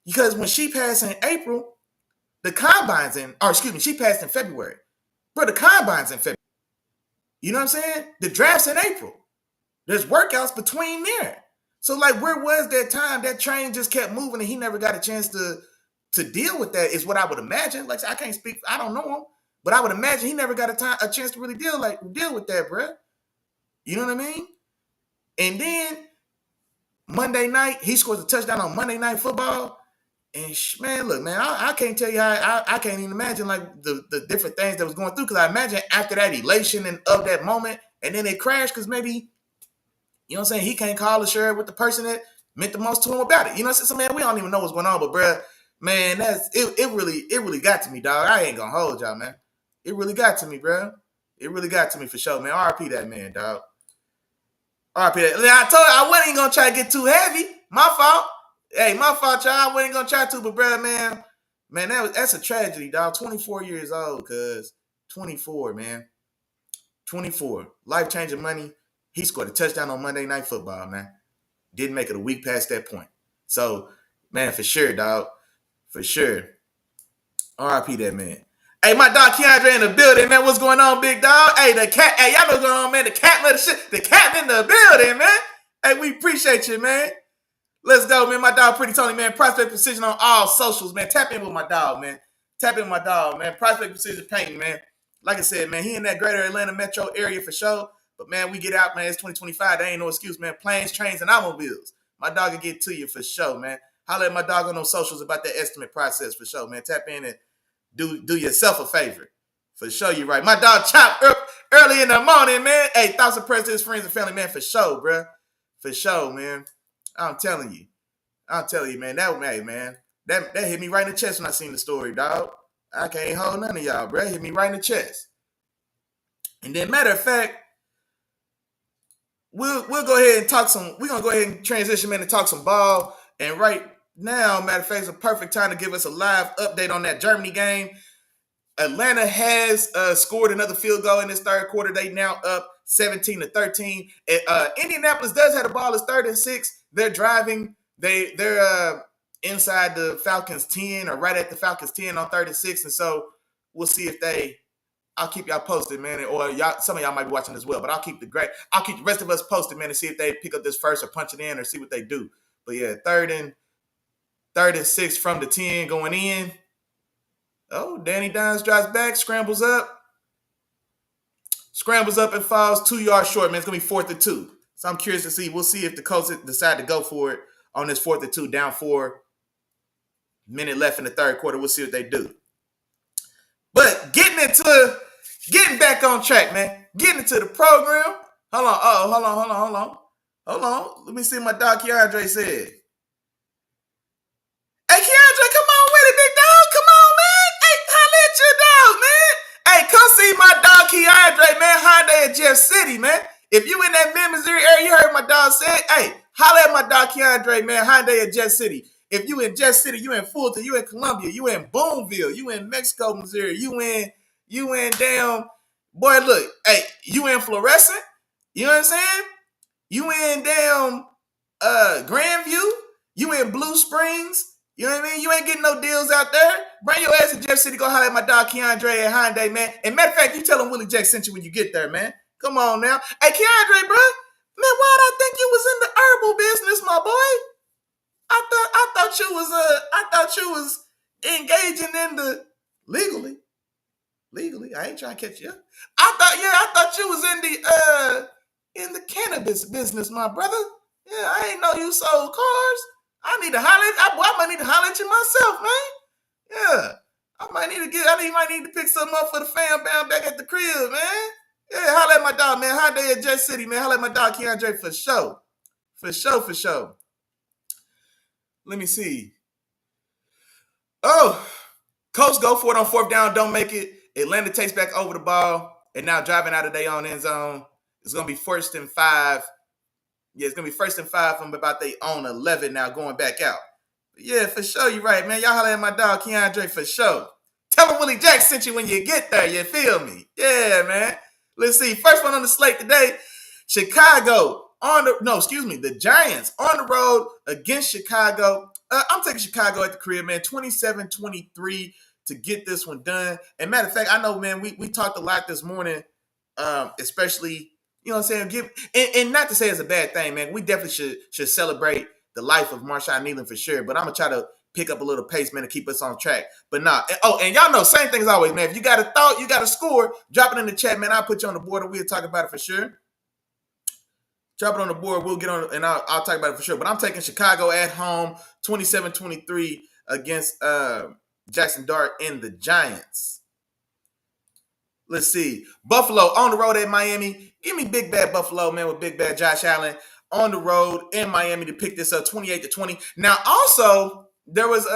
Because when she passed in April, she passed in February. Bro, the combine's in February. You know what I'm saying? The draft's in April. There's workouts between there. So, like, where was that time? That train just kept moving and he never got a chance to deal with that, is what I would imagine. Like, I can't speak, I don't know him, but I would imagine he never got a chance to really deal with that, bro. You know what I mean? And then Monday night, he scores a touchdown on Monday Night Football. And man, look, man, I can't tell you how I can't even imagine like the different things that was going through. Because I imagine after that elation and of that moment, and then it crashed because maybe, you know what I'm saying, he can't call or share with the person that meant the most to him about it. You know what I'm saying? So, man, we don't even know what's going on, but bro, man, it really got to me, dog. I ain't gonna hold y'all, man. It really got to me, bro. It really got to me for sure, man. RIP that man, dog. RIP that. I told you I wasn't even gonna try to get too heavy. My fault. Hey, my fault, y'all. I wasn't gonna try to, but brother, man, that's a tragedy, dog. 24 years old, cuz 24, man. 24. Life-changing money. He scored a touchdown on Monday Night Football, man. Didn't make it a week past that point. So, man, for sure, dog. For sure. RIP that man. Hey, my dog Keandre in the building, man. What's going on, big dog? Hey, the cat. Hey, y'all know what's going on, man. The cat in the building, man. Hey, we appreciate you, man. Let's go, man. My dog Pretty Tony, man. Prospect Precision on all socials, man. Tap in with my dog, man. Prospect Precision Painting, man. Like I said, man, he in that greater Atlanta metro area for sure. But, man, we get out, man. It's 2025. There ain't no excuse, man. Planes, trains, and automobiles. My dog will get to you for sure, man. Holler at my dog on those socials about that estimate process for sure, man. Tap in and do yourself a favor. For sure, you're right. My dog Chop up early in the morning, man. Hey, thoughts and prayers to his friends and family, man, for sure, bro. For sure, man. I'm telling you, man. That hit me right in the chest when I seen the story, dog. I can't hold none of y'all, bro. It hit me right in the chest. And then, matter of fact, we'll go ahead and talk some. We're gonna go ahead and transition, man, and talk some ball. And right now, matter of fact, it's a perfect time to give us a live update on that Germany game. Atlanta has scored another field goal in this third quarter. They now up 17-13. Indianapolis does have the ball. It's 3rd and 6. They're driving. They're inside the Falcons 10 or right at the Falcons 10 on 3rd and 6. And so we'll see if I'll keep y'all posted, man. Or some of y'all might be watching as well. But I'll keep the rest of us posted, man, and see if they pick up this first or punch it in or see what they do. But yeah, 3rd and 6 from the 10 going in. Oh, Danny Dimes drives back, scrambles up and falls 2 yards short, man. It's going to be 4th and 2. So I'm curious to see. We'll see if the Colts decide to go for it on this 4th and 2, down 4 minute left in the third quarter. We'll see what they do. But getting back on track, man. Getting into the program. Hold on. Let me see what my dog Keandre said. Hey, Keandre, come on with it, big dog. Come on, man. Hey, holla at your dog, man. Hey, come see my dog Keandre, man. Funday at Jeff City, man. If you in that Missouri area, you heard my dog say, hey, holla at my dog Keandre, man. Funday at Jeff City. If you in Jeff City, you in Fulton, you in Columbia, you in Boonville, you in Mexico, Missouri, you in damn, boy, look, hey, you in Florissant, you know what I'm saying? You in damn Grandview, you in Blue Springs, You know what I mean? You ain't getting no deals out there. Bring your ass to Jeff City. Go holler at my dog Keandre at Hyundai, man. And matter of fact, you tell him Willie Jack sent you when you get there, man. Come on now. Hey, Keandre, bro. Man, why'd I think you was in the herbal business, my boy? I thought you was engaging in the legally. I ain't trying to catch you. I thought you was in the cannabis business, my brother. Yeah, I ain't know you sold cars. I might need to holler at you myself, man. Yeah. I might need to pick something up for the fam bam back at the crib, man. Yeah, holler at my dog, man. Hyundai at Jet City, man. Holler at my dog Keandre for sure. For sure. Let me see. Oh, Colts go for it on fourth down, don't make it. Atlanta takes back over the ball, and now driving out of their own end zone. It's going to be 1st and 5. Yeah, it's going to be 1st and 5 from about their own 11 now going back out. But yeah, for sure, you're right, man. Y'all holler at my dog, Keandre, for sure. Tell him Willie Jack sent you when you get there, you feel me? Yeah, man. Let's see. First one on the slate today, the Giants on the road against Chicago. I'm taking Chicago at the crib, man. 27-23 to get this one done. And matter of fact, I know, man, we talked a lot this morning, especially, you know what I'm saying? And not to say it's a bad thing, man. We definitely should celebrate the life of Marshawn Kneeland for sure. But I'm going to try to pick up a little pace, man, to keep us on track. But nah. And y'all know, same thing as always, man. If you got a thought, you got a score, drop it in the chat, man. I'll put you on the board and we'll talk about it for sure. Drop it on the board. We'll get on and I'll talk about it for sure. But I'm taking Chicago at home, 27-23 against Jackson Dart and the Giants. Let's see. Buffalo on the road at Miami. Give me big bad Buffalo, man, with big bad Josh Allen on the road in Miami to pick this up 28-20. Now, also, there was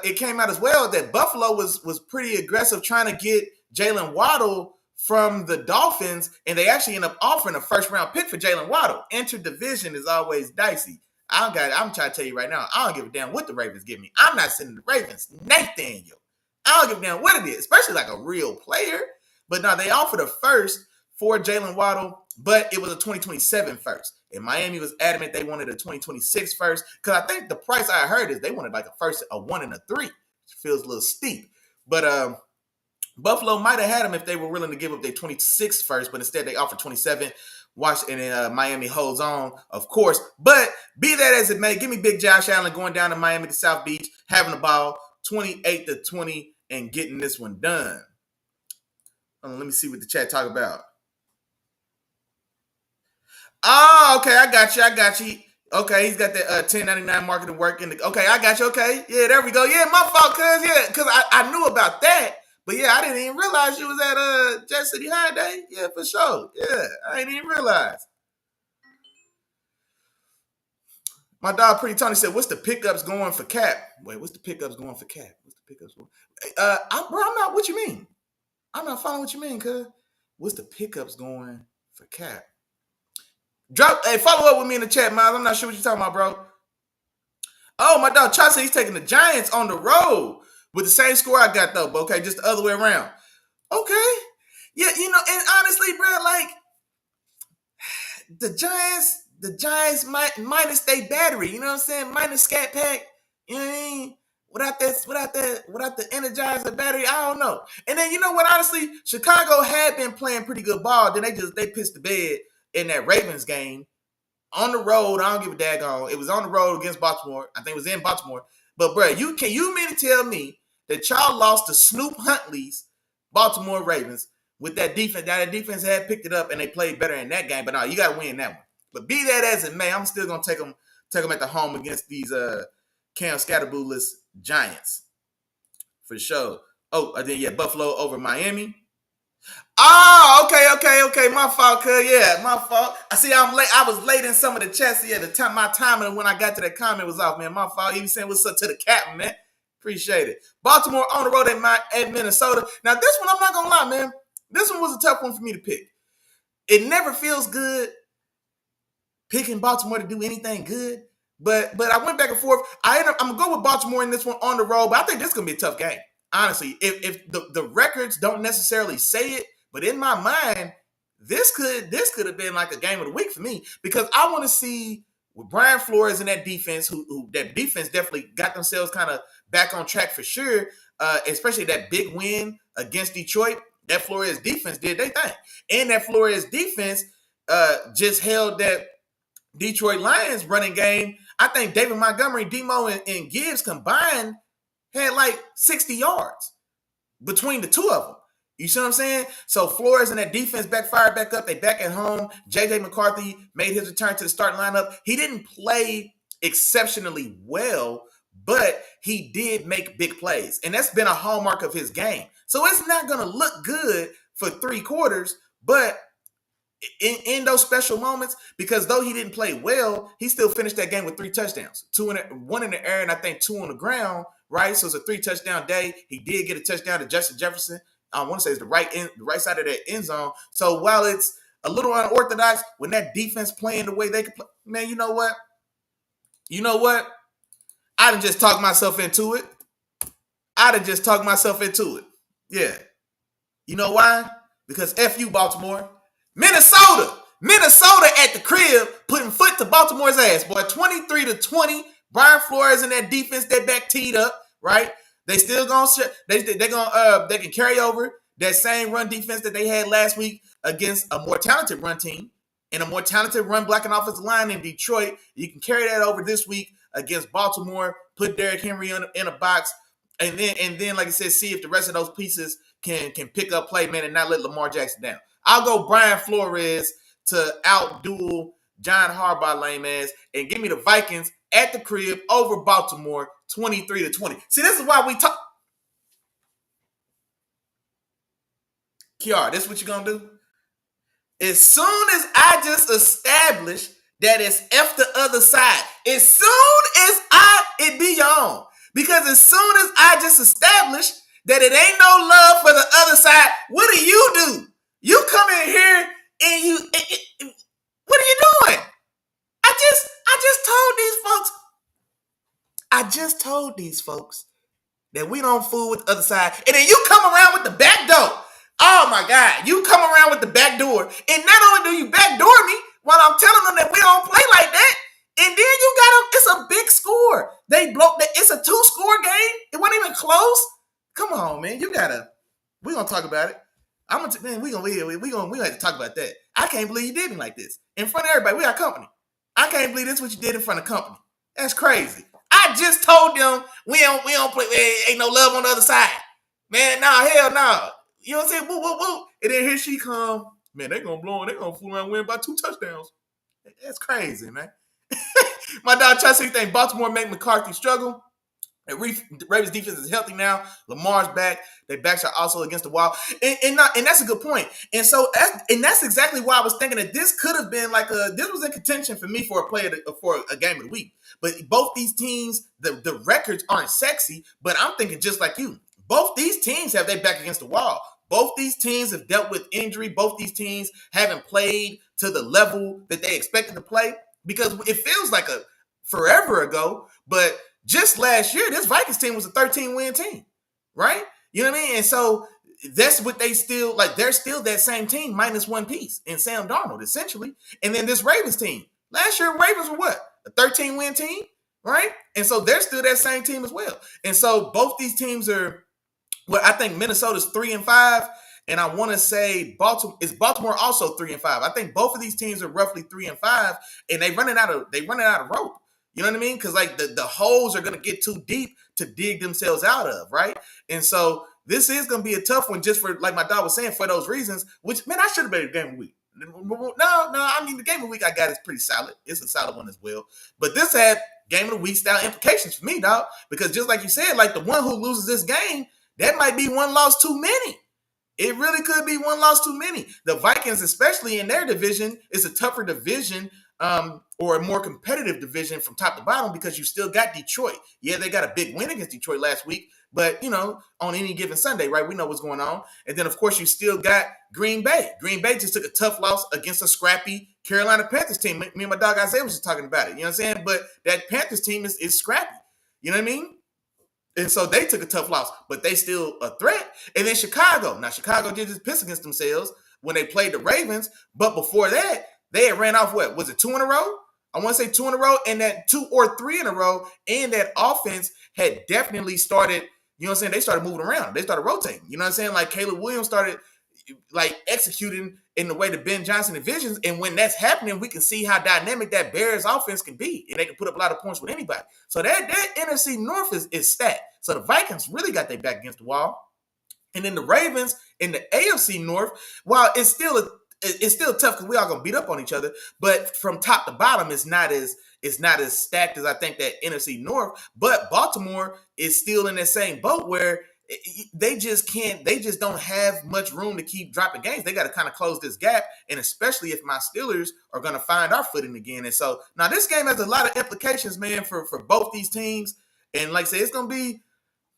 it came out as well that Buffalo was pretty aggressive trying to get Jalen Waddle from the Dolphins, and they actually end up offering a first-round pick for Jalen Waddle. Interdivision is always dicey. I'm trying to tell you right now, I don't give a damn what the Ravens give me. I'm not sending the Ravens Nathaniel. I don't give a damn what it is, especially like a real player. But no, they offered a first for Jalen Waddle, but it was a 2027 first. And Miami was adamant they wanted a 2026 first, because I think the price I heard is they wanted like a first, a 1 and a 3. Which feels a little steep. But Buffalo might have had them if they were willing to give up their 26 first, but instead they offered 27. And Miami holds on, of course. But be that as it may, give me big Josh Allen going down to Miami to South Beach, having the ball 28-20 and getting this one done. Let me see what the chat talk about. Oh, okay, I got you. Okay, he's got the 1099 marketing work in the. Okay, I got you. Okay, yeah, there we go. Yeah, my fault, cause I knew about that, but yeah, I didn't even realize you was at Jet City Hyundai. Yeah, for sure. Yeah, I didn't even realize. My dog Pretty Tony said, "What's the pickups going for Cap?" Wait, what's the pickups going for Cap? What's the pickups going? I'm not. What you mean? I'm not following what you mean, cuz. What's the pickups going for Cap? Follow up with me in the chat, Miles. I'm not sure what you're talking about, bro. Oh, my dog Chad said he's taking the Giants on the road with the same score I got, though. But okay, just the other way around. Okay. Yeah, and honestly, bro, like, the Giants minus their battery, you know what I'm saying? Minus Scat Pack, you know what I mean? Without the Energizer battery, I don't know. And then you know what? Honestly, Chicago had been playing pretty good ball. Then they pissed the bed in that Ravens game on the road. I don't give a daggone. It was on the road against Baltimore. I think it was in Baltimore. But bro, you mean to tell me that y'all lost to Snoop Huntley's Baltimore Ravens with that defense? That defense had picked it up and they played better in that game. But no, you got to win that one. But be that as it may, I'm still gonna take them at the home against these Cam Scatterboo-less Giants for sure. Oh, then yeah, Buffalo over Miami. Oh, okay. My fault, cuz. Yeah, my fault. I see I'm late. I was late in some of the chats. Yeah, my timing when I got to that comment was off, man. My fault. He was saying what's up to the captain, man. Appreciate it. Baltimore on the road at Minnesota. Now, this one, I'm not gonna lie, man. This one was a tough one for me to pick. It never feels good picking Baltimore to do anything good. But I went back and forth. I'm gonna go with Baltimore in this one on the road, but I think this is gonna be a tough game. Honestly, if the records don't necessarily say it, but in my mind, this could have been like a game of the week for me, because I want to see with Brian Flores and that defense, who that defense definitely got themselves kind of back on track for sure, especially that big win against Detroit. That Flores defense did their thing. And that Flores defense just held that Detroit Lions running game. I think David Montgomery, Demo, and Gibbs combined had like 60 yards between the two of them. You see what I'm saying? So Flores and that defense fired back up. They back at home. J.J. McCarthy made his return to the starting lineup. He didn't play exceptionally well, but he did make big plays. And that's been a hallmark of his game. So it's not going to look good for 3 quarters, but in those special moments, because though he didn't play well, he still finished that game with 3 touchdowns. 1 in the air and I think 2 on the ground, right? So it's a 3-touchdown day. He did get a touchdown to Justin Jefferson. I want to say it's the right side of that end zone. So while it's a little unorthodox, when that defense playing the way they can play, man, you know what? I done just talked myself into it. Yeah. You know why? Because F you, Baltimore. Minnesota at the crib putting foot to Baltimore's ass, boy. 23-20. Brian Flores and that defense, that back teed up, right? They still they can carry over that same run defense that they had last week against a more talented run team and a more talented run blocking offensive line in Detroit. You can carry that over this week against Baltimore. Put Derrick Henry in a box, and then like I said, see if the rest of those pieces can pick up play, man, and not let Lamar Jackson down. I'll go Brian Flores to outduel John Harbaugh lame ass and give me the Vikings at the crib over Baltimore 23-20. See, this is why we talk. Kiara, this is what you're going to do? As soon as I just establish that it's F the other side, as soon as it be on. Because as soon as I just establish that it ain't no love for the other side, what do? You come in here and what are you doing? I just told these folks that we don't fool with the other side. And then you come around with the back door. Oh my God, you come around with the back door. And not only do you backdoor me while I'm telling them that we don't play like that, and then you got them, it's a big score. It's a 2-score game. It wasn't even close. Come on, man. We're gonna talk about it. We gonna have to talk about that. I can't believe you did me like this. In front of everybody. We got company. I can't believe this is what you did in front of company. That's crazy. I just told them we don't play, ain't no love on the other side. Man, nah, hell no. You know what I'm saying? Woo, woo, woo. And then here she come. Man, they gonna fool around and win by 2 touchdowns. That's crazy, man. My dog Chelsea think Baltimore make McCarthy struggle. The Ravens defense is healthy now. Lamar's back. Their backs are also against the wall. And that's a good point. And so that's exactly why I was thinking that this could have been this was in contention for me for a game of the week. But both these teams, the records aren't sexy, but I'm thinking just like you. Both these teams have their back against the wall. Both these teams have dealt with injury. Both these teams haven't played to the level that they expected to play, because it feels like a forever ago, but just last year, this Vikings team was a 13-win team, right? You know what I mean? And so that's what they're still that same team minus 1 piece in Sam Darnold, essentially. And then this Ravens team. Last year, Ravens were what? A 13-win team, right? And so they're still that same team as well. And so both these teams are, I think Minnesota's 3-5, and I want to say Baltimore also 3-5. I think both of these teams are roughly 3-5, and they running out of rope. You know what I mean? Because the holes are going to get too deep to dig themselves out of, right? And so this is going to be a tough one, just for, like my dog was saying, for those reasons, which, man, I should have been a game of the week. No, I mean, the game of the week I got is pretty solid. It's a solid one as well. But this had game of the week style implications for me, dog, because just like you said, like the one who loses this game, that might be one loss too many. It really could be one loss too many. The Vikings, especially in their division, is a tougher division, or a more competitive division from top to bottom, because you still got Detroit. Yeah, they got a big win against Detroit last week, but, on any given Sunday, right, we know what's going on. And then, of course, you still got Green Bay. Green Bay just took a tough loss against a scrappy Carolina Panthers team. Me and my dog Isaiah was just talking about it. You know what I'm saying? But that Panthers team is scrappy. You know what I mean? And so they took a tough loss, but they still a threat. And then Chicago. Now, Chicago did just piss against themselves when they played the Ravens. But before that, they had ran off, what? Was it 2 in a row? I want to say 2 in a row, and that 2 or 3 in a row, and that offense had definitely started, you know what I'm saying? They started moving around. They started rotating. You know what I'm saying? Like Caleb Williams started like executing in the way that Ben Johnson envisions. And when that's happening, we can see how dynamic that Bears offense can be. And they can put up a lot of points with anybody. So that NFC North is stacked. So the Vikings really got their back against the wall. And then the Ravens in the AFC North, while it's still tough because we all gonna beat up on each other, but from top to bottom, it's not as stacked as I think that NFC North. But Baltimore is still in that same boat where they just don't have much room to keep dropping games. They got to kind of close this gap, and especially if my Steelers are going to find our footing again. And so now this game has a lot of implications, man, for both these teams. And like I said, it's going to be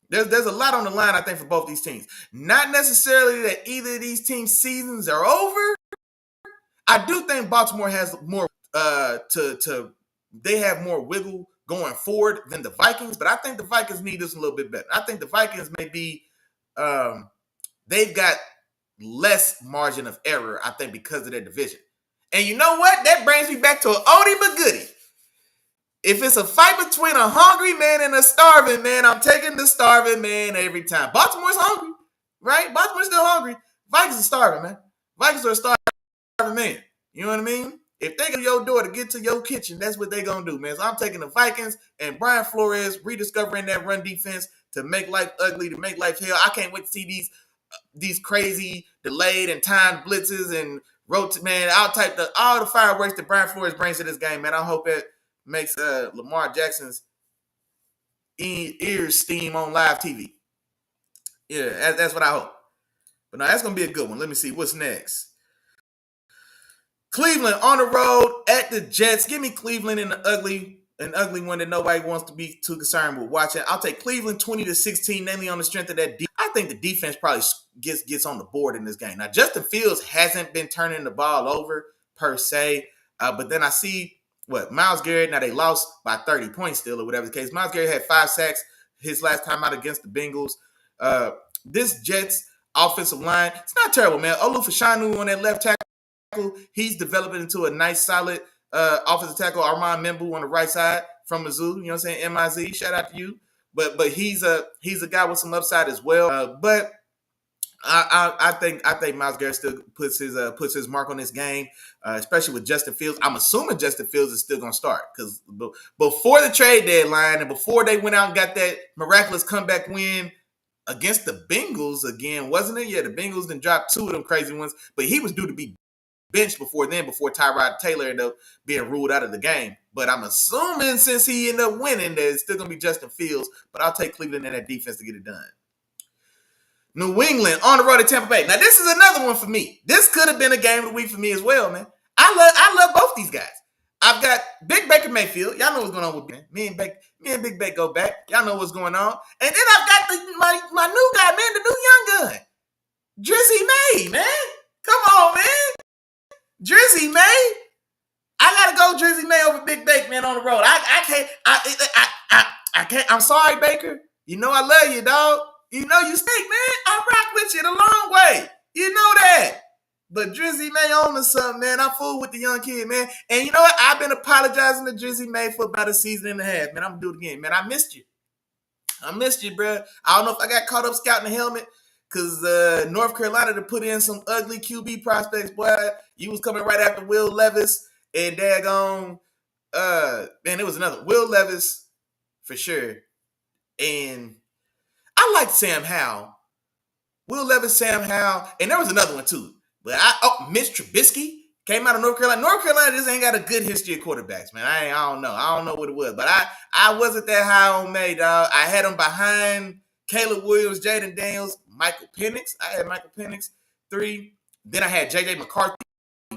there's a lot on the line, I think, for both these teams. Not necessarily that either of these teams' seasons are over. I do think Baltimore has more they have more wiggle going forward than the Vikings, but I think the Vikings need this a little bit better. I think the Vikings may be they've got less margin of error, I think, because of their division. And you know what? That brings me back to an oldie but goodie. If it's a fight between a hungry man and a starving man, I'm taking the starving man every time. Baltimore's hungry, right? Baltimore's still hungry. Vikings are starving, man. Vikings are a starving man. You know what I mean? If they get to your door to get to your kitchen, that's what they're going to do, man. So I'm taking the Vikings and Brian Flores rediscovering that run defense to make life ugly, to make life hell. I can't wait to see these crazy delayed and timed blitzes and man. I'll type all the fireworks that Brian Flores brings to this game, man. I hope it makes Lamar Jackson's ears steam on live TV. Yeah, that's what I hope. But now that's going to be a good one. Let me see. What's next? Cleveland on the road at the Jets. Give me Cleveland in an ugly one that nobody wants to be too concerned with watching. I'll take Cleveland 20-16, mainly on the strength of that. I think the defense probably gets on the board in this game. Now, Justin Fields hasn't been turning the ball over per se, but then I see Myles Garrett. Now they lost by 30 points still, or whatever the case. Myles Garrett had 5 sacks his last time out against the Bengals. This Jets offensive line, it's not terrible, man. Olu Fashanu on that left tackle. He's developing into a nice, solid offensive tackle. Armand Membu on the right side from Mizzou. You know what I'm saying? M-I-Z. Shout out to you. But he's a guy with some upside as well. But I think Myles Garrett still puts his mark on this game, especially with Justin Fields. I'm assuming Justin Fields is still going to start because before the trade deadline and before they went out and got that miraculous comeback win against the Bengals again, wasn't it? Yeah, the Bengals then dropped 2 of them crazy ones, but he was due to be benched before Tyrod Taylor ended up being ruled out of the game. But I'm assuming since he ended up winning that it's still going to be Justin Fields, but I'll take Cleveland in that defense to get it done. New England on the road to Tampa Bay. Now, this is another one for me. This could have been a game of the week for me as well, man. I love both these guys. I've got Big Baker Mayfield. Y'all know what's going on with me and Big Baker go back. Y'all know what's going on. And then I've got my new guy, man, the new young gun. Drizzy May, man. Come on, man. Drizzy May. I gotta go Drizzy May over Big Baker, man, on the road. I can't. I'm sorry, Baker. You know I love you, dog. You know you stink, man. I rock with you the long way. You know that. But Drizzy May on to something, man. I fool with the young kid, man. And you know what? I've been apologizing to Drizzy May for about a season and a half, man. I'm going to do it again, man. I missed you, bro. I don't know if I got caught up scouting the helmet because North Carolina to put in some ugly QB prospects, boy. You was coming right after Will Levis and daggone, man, it was another. Will Levis for sure. And I liked Sam Howell. Will Levis, Sam Howell, and there was another one too. But Mitch Trubisky came out of North Carolina. North Carolina just ain't got a good history of quarterbacks, man. I don't know. I don't know what it was. But I wasn't that high on May, dog. I had him behind Caleb Williams, Jaden Daniels, Michael Penix. I had Michael Penix 3. Then I had J.J. McCarthy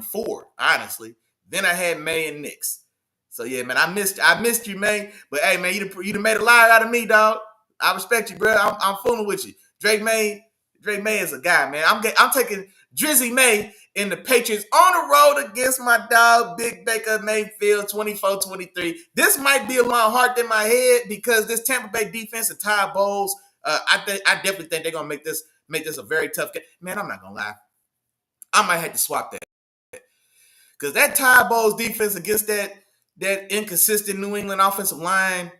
4, honestly. Then I had May and Nix. So, yeah, man, I missed you, May. But, hey, man, you done made a liar out of me, dog. I respect you, bro. I'm fooling with you. Drake May is a guy, man. I'm taking Drizzy May in the Patriots on the road against my dog, Big Baker Mayfield, 24-23. This might be a lot harder than my head because this Tampa Bay defense and Ty Bowles, I definitely think they're going to make this a very tough game. Man, I'm not going to lie. I might have to swap that. Because that Ty Bowles defense against that that inconsistent New England offensive line.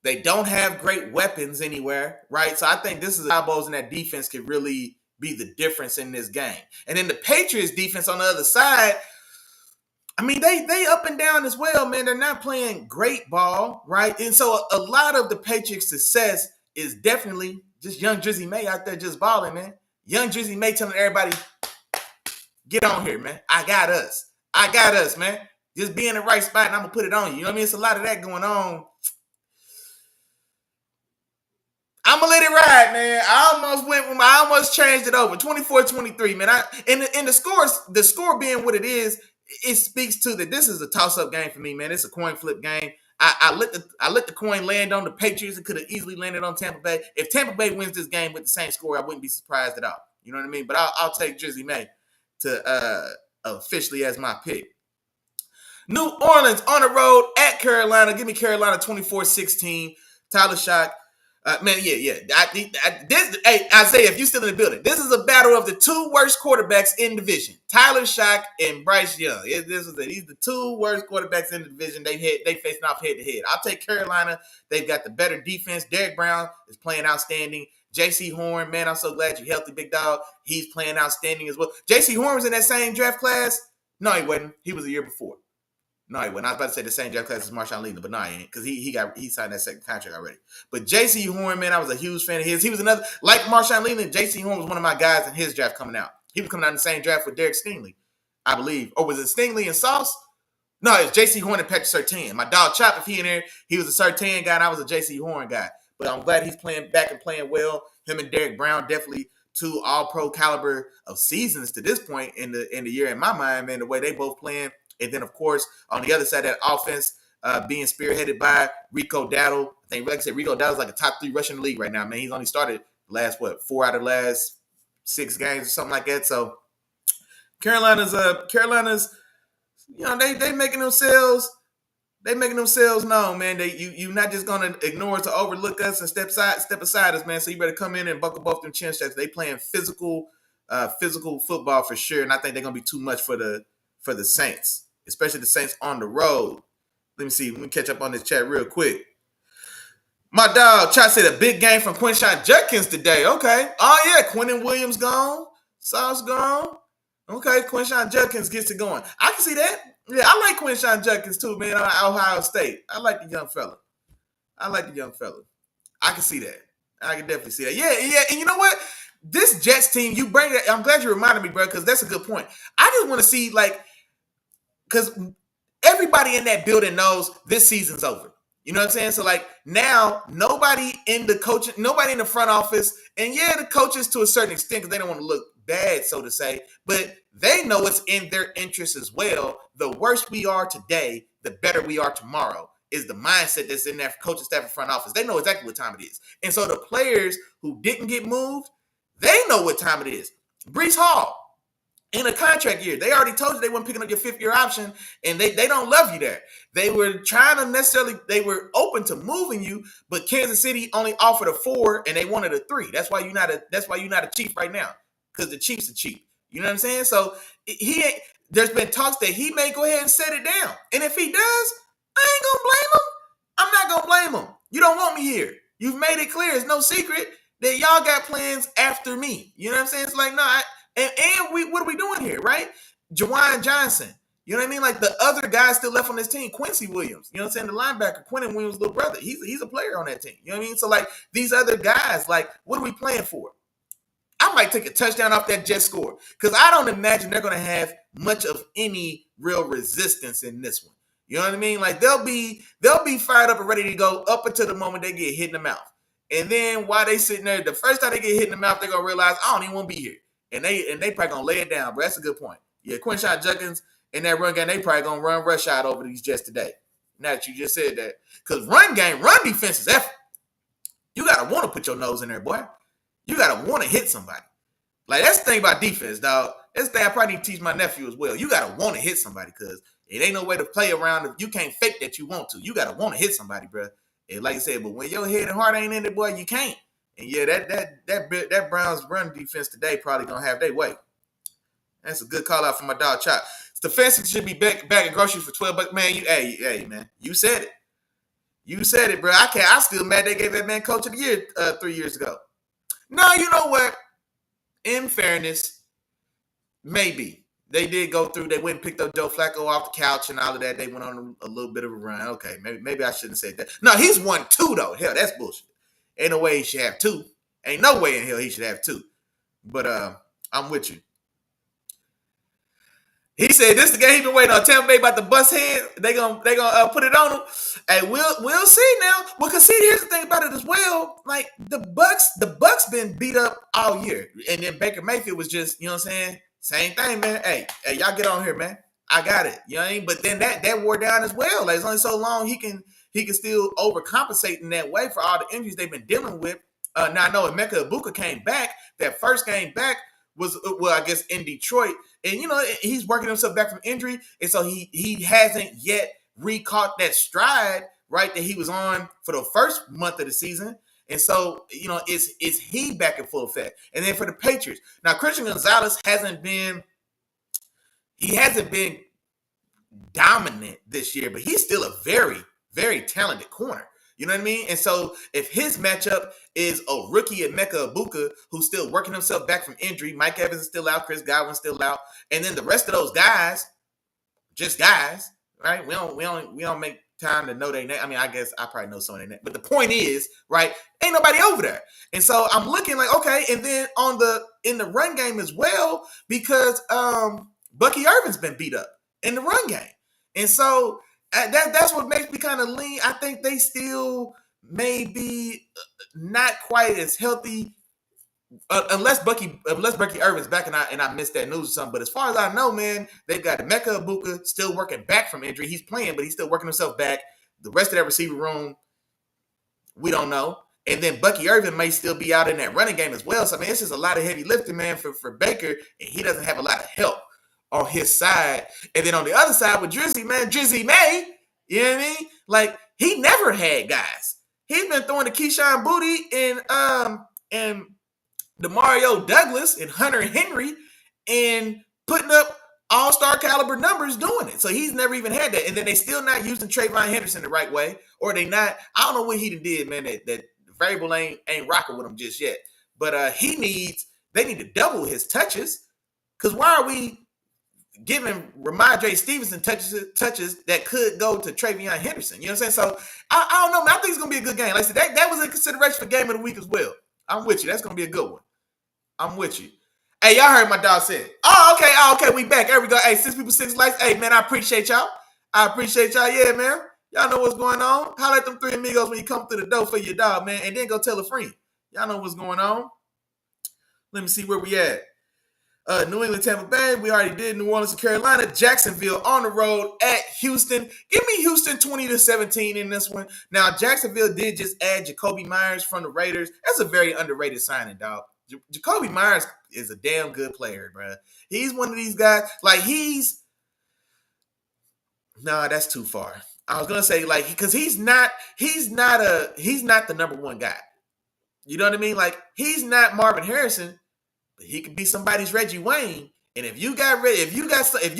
They don't have great weapons anywhere, right? So I think this is the Cowboys and that defense could really be the difference in this game. And then the Patriots defense on the other side, I mean, they up and down as well, man. They're not playing great ball, right? And so a lot of the Patriots' success is definitely just young Drizzy May out there just balling, man. Young Drizzy May telling everybody, get on here, man. I got us. I got us, man. Just be in the right spot and I'm going to put it on you. You know what I mean? It's a lot of that going on. I'm going to let it ride, man. I almost changed it over. 24-23, man. And the score being what it is, it speaks to that this is a toss-up game for me, man. It's a coin flip game. I let the coin land on the Patriots. It could have easily landed on Tampa Bay. If Tampa Bay wins this game with the same score, I wouldn't be surprised at all. You know what I mean? But I'll take Drizzy May to officially as my pick. New Orleans on the road at Carolina. Give me Carolina 24-16. Tyler Shock. Man, yeah. Hey, Isaiah, if you're still in the building, this is a battle of the two worst quarterbacks in division. Tyler Shock and Bryce Young. These are the two worst quarterbacks in the division. They facing off head to head. I'll take Carolina. They've got the better defense. Derek Brown is playing outstanding. J.C. Horn, man, I'm so glad you're healthy, big dog. He's playing outstanding as well. J.C. Horn was in that same draft class. No, he wasn't. He was a year before. No, he wasn't. I was about to say the same draft class as Marshawn Kneeland, but no, he ain't, because he signed that second contract already. But J.C. Horn, man, I was a huge fan of his. He was another, like Marshawn Kneeland, J.C. Horn was one of my guys in his draft coming out. He was coming out in the same draft with Derek Stingley, I believe. Or was it Stingley and Sauce? No, it was J.C. Horn and Patrick Surtain. My dog Chop, if he in there, he was a Surtain guy, and I was a J.C. Horn guy. But I'm glad he's playing back and playing well. Him and Derek Brown definitely two all-pro caliber of seasons to this point in the year in my mind, man, the way they both playing. And then, of course, on the other side of that offense, being spearheaded by Rico Dowdle. I think, like I said, Rico Dowdle's like a top 3 rusher in the league right now, man. He's only started the last, 4 out of the last 6 games or something like that. So Carolina's, you know, they making themselves known, man. You're not just gonna ignore us or overlook us and step aside us, man. So you better come in and buckle both them chin straps. They playing physical football for sure, and I think they're gonna be too much for the Saints, especially the Saints on the road. Let me see. Let me catch up on this chat real quick. My dog, Chad said a big game from Quinshon Judkins today. Okay. Oh, yeah. Quentin Williams gone. Sauce gone. Okay. Quinshon Judkins gets it going. I can see that. Yeah, I like Quinshon Judkins too, man, on Ohio State. I like the young fella. I can see that. I can definitely see that. Yeah. And you know what? This Jets team, you bring that. I'm glad you reminded me, bro, because that's a good point. I just want to see, because everybody in that building knows this season's over. You know what I'm saying? So, now nobody in the front office, and yeah, the coaches to a certain extent, because they don't want to look bad, so to say, but they know it's in their interest as well. The worse we are today, the better we are tomorrow is the mindset that's in that coaching staff and front office. They know exactly what time it is. And so the players who didn't get moved, they know what time it is. Breece Hall, in a contract year, they already told you they weren't picking up your 5th-year option, and they don't love you there. They were they were open to moving you, but Kansas City only offered a 4 and they wanted a 3. That's why you're not a Chief right now, because the Chiefs are cheap. You know what I'm saying? So there's been talks that he may go ahead and set it down. And if he does, I ain't gonna blame him. I'm not gonna blame him. You don't want me here. You've made it clear. It's no secret that y'all got plans after me. You know what I'm saying? It's like, no, what are we doing here, right? Jawan Johnson. You know what I mean? Like, the other guy still left on this team, Quincy Williams. You know what I'm saying? The linebacker, Quentin Williams' little brother. He's a player on that team. You know what I mean? So, these other guys, what are we playing for? I might take a touchdown off that Jet score, because I don't imagine they're going to have much of any real resistance in this one. You know what I mean? Like, they'll be fired up and ready to go up until the moment they get hit in the mouth. And then while they sitting there, the first time they get hit in the mouth, they're going to realize, I don't even want to be here. And they probably going to lay it down, bro. That's a good point. Yeah, Quinshon Judkins in that run game, they probably going to run rush out over these Jets today. Now that you just said that. Because run defense is effort. You got to want to put your nose in there, boy. You got to want to hit somebody. That's the thing about defense, dog. That's the thing I probably need to teach my nephew as well. You got to want to hit somebody, because it ain't no way to play around if you can't fake that you want to. You got to want to hit somebody, bro. And like I said, but when your head and heart ain't in it, boy, you can't. And yeah, that Browns run defense today probably going to have their way. That's a good call out for my dog Chop. Stefanski should be back at groceries for $12. Man, hey, man, you said it. You said it, bro. I still mad they gave that man coach of the year 3 years ago. No, you know what? In fairness, maybe. They did go through. They went and picked up Joe Flacco off the couch and all of that. They went on a little bit of a run. Okay, maybe I shouldn't say that. No, he's won 2, though. Hell, that's bullshit. Ain't no way he should have 2. Ain't no way in hell he should have 2. But I'm with you. He said this is the game he been waiting on. Tampa Bay about to bust head. They gonna put it on him. Hey, we'll see now. Well, cause see, here's the thing about it as well. Like the Bucks been beat up all year, and then Baker Mayfield was just, you know what I'm saying? Same thing, man. Hey, y'all get on here, man. I got it. You know what I mean? But then that wore down as well. Like it's only so long he can still overcompensate in that way for all the injuries they've been dealing with. Now I know Emeka Egbuka came back. That first game back was, well, I guess in Detroit. And, you know, he's working himself back from injury. And so he hasn't yet recaught that stride, right, that he was on for the first month of the season. And so, you know, is he back in full effect? And then for the Patriots. Now, Christian Gonzalez hasn't been dominant this year, but he's still a very, very talented corner. You know what I mean? And so if his matchup is a rookie Emeka Egbuka who's still working himself back from injury, Mike Evans is still out, Chris Godwin's still out, and then the rest of those guys, just guys, right? We don't make time to know their name. I mean, I guess I probably know some of their name, but the point is, right? Ain't nobody over there, and so I'm looking like, okay, and then in the run game as well, because Bucky Irvin's been beat up in the run game, and so. That's what makes me kind of lean. I think they still may be not quite as healthy unless Bucky Irvin's back and I missed that news or something. But as far as I know, man, they've got Emeka Egbuka still working back from injury. He's playing, but he's still working himself back. The rest of that receiver room, we don't know. And then Bucky Irvin may still be out in that running game as well. So, I mean, it's just a lot of heavy lifting, man, for Baker, and he doesn't have a lot of help on his side. And then on the other side with Drizzy May, you know what I mean? Like, he never had guys. He's been throwing to Keyshawn Boutte and DeMario Douglas and Hunter Henry and putting up all-star caliber numbers doing it. So he's never even had that. And then they still not using Trayvon Henderson the right way. Or they not, I don't know what he did, man, that variable ain't rocking with him just yet. But they need to double his touches. Because why are we giving Ramondre Stevenson touches that could go to Trayvon Henderson? You know what I'm saying? So I don't know, man. I think it's gonna be a good game. Like I said, that was in consideration for game of the week as well. I'm with you. That's gonna be a good one. I'm with you. Hey, y'all heard my dog say, oh, okay, we back. There we go. Hey, 6 people, 6 likes. Hey, man, I appreciate y'all. Yeah, man. Y'all know what's going on. Holla at them 3 amigos when you come through the door for your dog, man. And then go tell a friend. Y'all know what's going on. Let me see where we at. New England, Tampa Bay. We already did New Orleans and Carolina. Jacksonville on the road at Houston. Give me Houston 20-17 in this one. Now, Jacksonville did just add Jacoby Myers from the Raiders. That's a very underrated signing, dog. Jacoby Myers is a damn good player, bro. He's one of these guys. Like, that's too far. I was gonna say, like, because he's not the number one guy. You know what I mean? Like, he's not Marvin Harrison. But he could be somebody's Reggie Wayne, and if you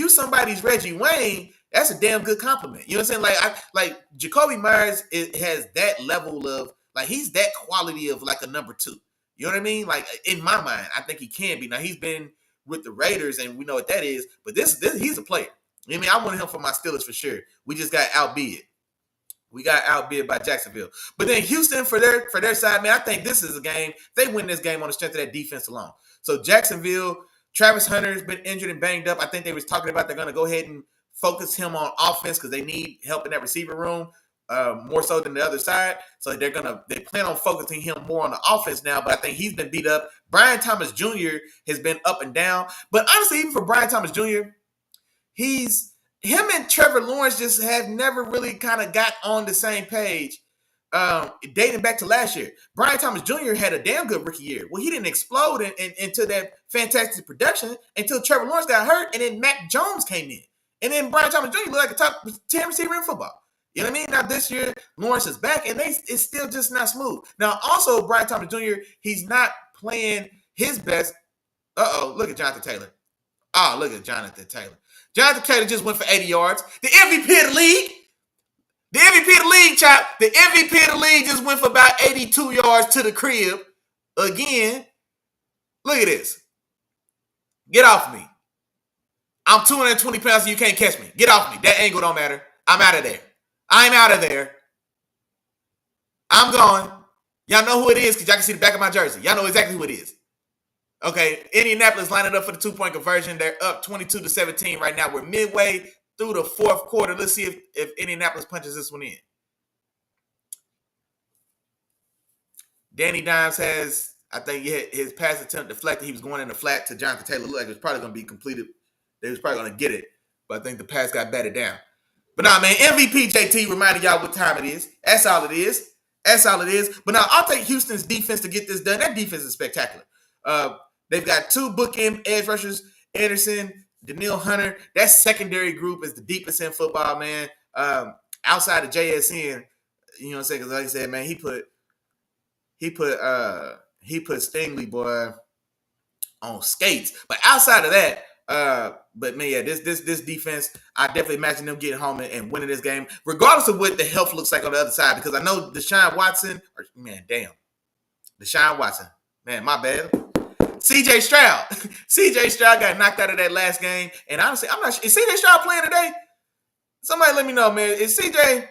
somebody's Reggie Wayne, that's a damn good compliment. You know what I'm saying? Like Jacoby Myers has that level of, like, he's that quality of like a number 2. You know what I mean? Like, in my mind, I think he can be. Now, he's been with the Raiders, and we know what that is. But this he's a player. You know what I mean? I wanted him for my Steelers for sure. We just got outbid. We got outbid by Jacksonville. But then Houston, for their side, man, I think this is a game. They win this game on the strength of that defense alone. So Jacksonville, Travis Hunter's been injured and banged up. I think they was talking about they're going to go ahead and focus him on offense because they need help in that receiver room more so than the other side. So they plan on focusing him more on the offense now. But I think he's been beat up. Brian Thomas Jr. has been up and down. But honestly, even for Brian Thomas Jr., him and Trevor Lawrence just have never really kind of got on the same page dating back to last year. Brian Thomas Jr. had a damn good rookie year. Well, he didn't explode into that fantastic production until Trevor Lawrence got hurt, and then Mac Jones came in. And then Brian Thomas Jr. looked like a top 10 receiver in football. You know what I mean? Now, this year, Lawrence is back, and it's still just not smooth. Now, also, Brian Thomas Jr., he's not playing his best. Look at Jonathan Taylor. Look at Jonathan Taylor. Jonathan Taylor just went for 80 yards. The MVP of the league. The MVP of the league, chap. The MVP of the league just went for about 82 yards to the crib. Again, look at this. Get off me. I'm 220 pounds and you can't catch me. Get off me. That angle don't matter. I'm out of there. I'm out of there. I'm gone. Y'all know who it is because y'all can see the back of my jersey. Y'all know exactly who it is. Okay, Indianapolis lining up for the 2-point conversion. They're up 22-17 right now. We're midway through the fourth quarter. Let's see if Indianapolis punches this one in. Danny Dimes has, I think, his pass attempt deflected. He was going in the flat to Jonathan Taylor. Looked like it was probably going to be completed. They was probably going to get it, but I think the pass got batted down. But nah, man, MVP JT reminding y'all what time it is. That's all it is. That's all it is. But now I'll take Houston's defense to get this done. That defense is spectacular. They've got 2 bookend edge rushers, Anderson, Daniil Hunter. That secondary group is the deepest in football, man. Outside of JSN, you know what I'm saying? Because like I said, man, he put Stingley, boy, on skates. But outside of that, but man, yeah, this defense, I definitely imagine them getting home and winning this game, regardless of what the health looks like on the other side. Because I know Deshaun Watson, man, my bad. CJ Stroud got knocked out of that last game, and honestly, I'm not sure. Is CJ Stroud playing today? Somebody let me know, man. Is CJ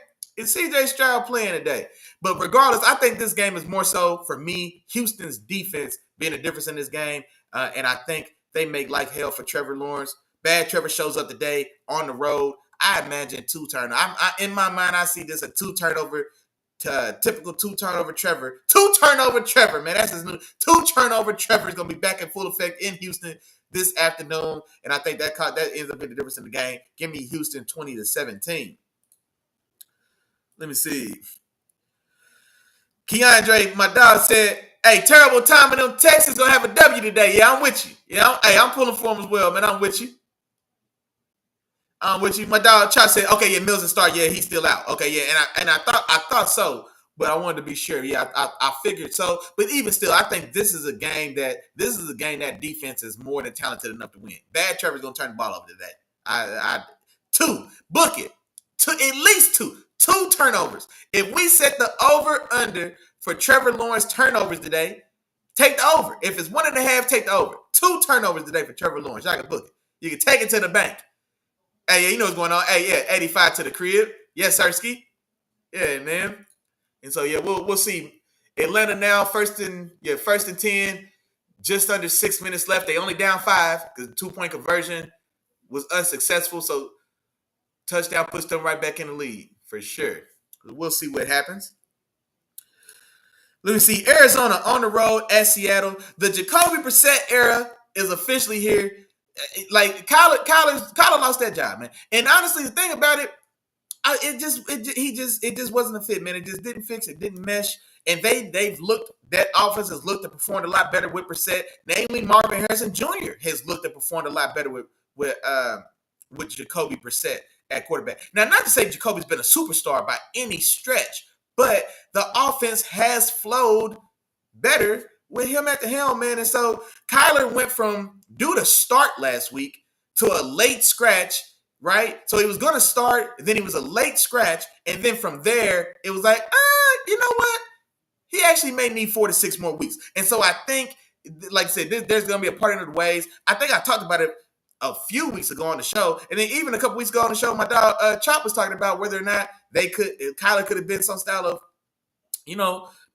Stroud playing today? But regardless, I think this game is more so for me, Houston's defense being a difference in this game, and I think they make life hell for Trevor Lawrence. Bad Trevor shows up today on the road. I imagine 2 turnovers. In my mind, I see this a 2 turnover. Typical 2 turnover Trevor. 2 turnover Trevor, man. That's his new 2 turnover Trevor is going to be back in full effect in Houston this afternoon. And I think that ends up being the difference in the game. Give me Houston 20-17. Let me see. Keandre, my dog said, hey, terrible time in them Texans going to have a W today. Yeah, I'm with you. Yeah, I'm pulling for him as well, man. I'm with you. My dog Chuck said, okay, yeah, Mills and Stark, yeah, he's still out. Okay, yeah, and I thought so, but I wanted to be sure. Yeah, I figured so. But even still, I think this is a game that defense is more than talented enough to win. Bad Trevor's gonna turn the ball over today. 2, book it. At least 2 turnovers. If we set the over under for Trevor Lawrence turnovers today, take the over. If it's 1.5, take the over. 2 turnovers today for Trevor Lawrence. Y'all can book it. You can take it to the bank. Hey, yeah, you know what's going on. Hey, yeah, 85 to the crib. Yes, Sirski. Yeah, man. And so, yeah, we'll see. Atlanta now, first and 10, just under 6 minutes left. They only down 5 because the 2-point conversion was unsuccessful. So, touchdown puts them right back in the lead for sure. We'll see what happens. Let me see. Arizona on the road at Seattle. The Jacoby Brissett era is officially here. Like Kyler lost that job, man. And honestly, the thing about it, it just wasn't a fit, man. It just didn't fix it, didn't mesh. And that offense has looked and performed a lot better with Brissett. Namely, Marvin Harrison Jr. has looked and performed a lot better with Jacoby Brissett at quarterback. Now, not to say Jacoby's been a superstar by any stretch, but the offense has flowed better with him at the helm, man. And so Kyler went from due to start last week to a late scratch, right? So he was going to start, then he was a late scratch, and then from there, it was like, you know what? He actually may need 4 to 6 more weeks. And so I think, like I said, there's going to be a parting of the ways. I think I talked about it a few weeks ago on the show, and then even a couple weeks ago on the show, my dog Chop was talking about whether or not Kyler could have been some style of,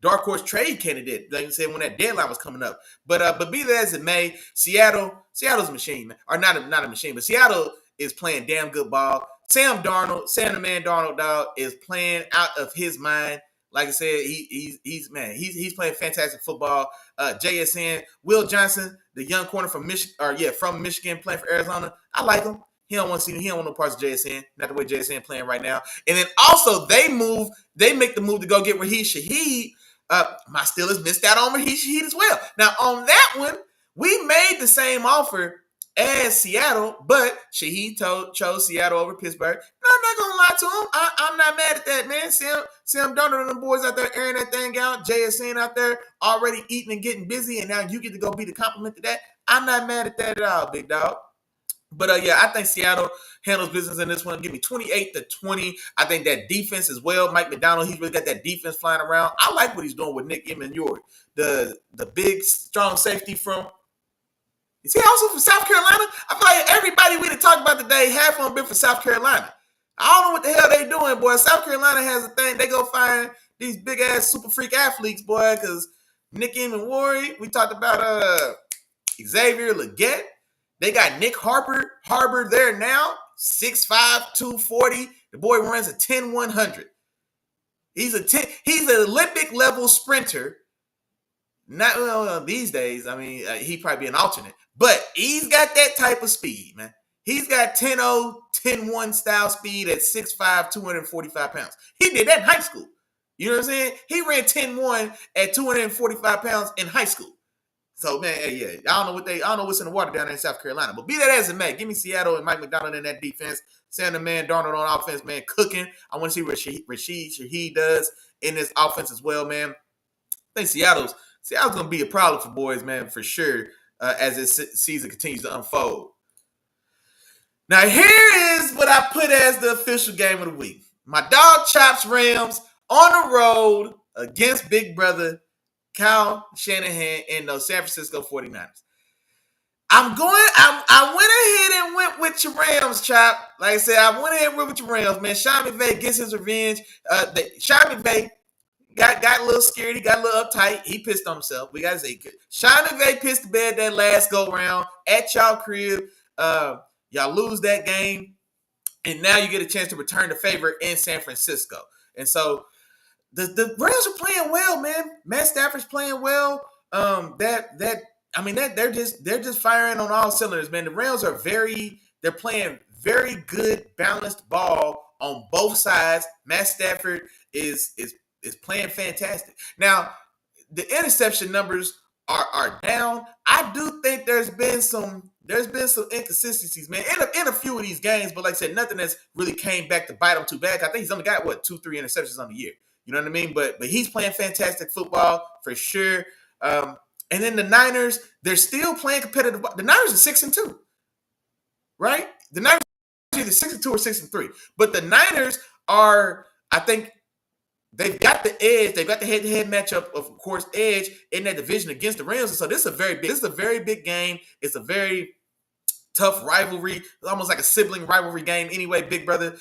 dark horse trade candidate, like you said, when that deadline was coming up. But be that as it may, Seattle's a machine, man. Or not a machine, but Seattle is playing damn good ball. Sam the man Darnold, dog, is playing out of his mind. Like I said, he's playing fantastic football. JSN, Will Johnson, the young corner from Michigan, playing for Arizona. I like him. He don't want no parts of JSN. Not the way JSN playing right now. And then also they make the move to go get Raheem Shaheed. My Steelers missed out on Raheem Shaheed as well. Now, on that one, we made the same offer as Seattle, but Shaheed chose Seattle over Pittsburgh. No, I'm not going to lie to him. I'm not mad at that, man. Sam Darnold and the boys out there airing that thing out. JSN out there already eating and getting busy, and now you get to go be the compliment to that. I'm not mad at that at all, big dog. But yeah, I think Seattle handles business in this one. Give me 28-20. I think that defense as well. Mike McDonald, he's really got that defense flying around. I like what he's doing with Nick Emmanure, the big strong safety from. Is he also from South Carolina? I feel like everybody we done talked about today, half of them been from South Carolina. I don't know what the hell they doing, boy. South Carolina has a thing. They go find these big ass super freak athletes, boy, because Nick Emmanure, we talked about Xavier Legette. They got Nick Harbor there now, 6'5", 240. The boy runs a 10-100. He's an Olympic level sprinter. Not these days. I mean, he'd probably be an alternate, but he's got that type of speed, man. He's got 10-0, 10-1 style speed at 6'5", 245 pounds. He did that in high school. You know what I'm saying? He ran 10-1 at 245 pounds in high school. So man, yeah, I don't know what's in the water down there in South Carolina. But be that as it may, give me Seattle and Mike McDonald in that defense. Sam man, Darnold on offense, man, cooking. I want to see what Rashid Shaheed does in this offense as well, man. I think Seattle's gonna be a problem for boys, man, for sure, as this season continues to unfold. Now here is what I put as the official game of the week. My dog Chops Rams on the road against Big Brother Kyle Shanahan and those San Francisco 49ers. I went ahead and went with your Rams, Chop. Like I said, I went ahead and went with your Rams, man. Sean McVay gets his revenge. Sean McVay got a little scared. He got a little uptight. He pissed on himself. We got to say, Sean McVay pissed the bed that last go-round at y'all crib. Y'all lose that game, and now you get a chance to return the favor in San Francisco. And so the Rams are playing well, man. Matt Stafford's playing well. They're just firing on all cylinders, man. The Rams are they're playing very good, balanced ball on both sides. Matt Stafford is playing fantastic. Now, the interception numbers are down. I do think there's been some inconsistencies, man, in a few of these games, but like I said, nothing that's really came back to bite him too bad. I think he's only got 2-3 interceptions on the year. You know what I mean? But he's playing fantastic football for sure. And then the Niners, they're still playing competitive. The Niners are 6-2, right? The Niners are either 6-2 or 6-3. But the Niners are, I think, they've got the edge. They've got the head-to-head matchup, of course, edge in that division against the Rams. And so this is a very big game. It's a very tough rivalry. It's almost like a sibling rivalry game anyway. Big brother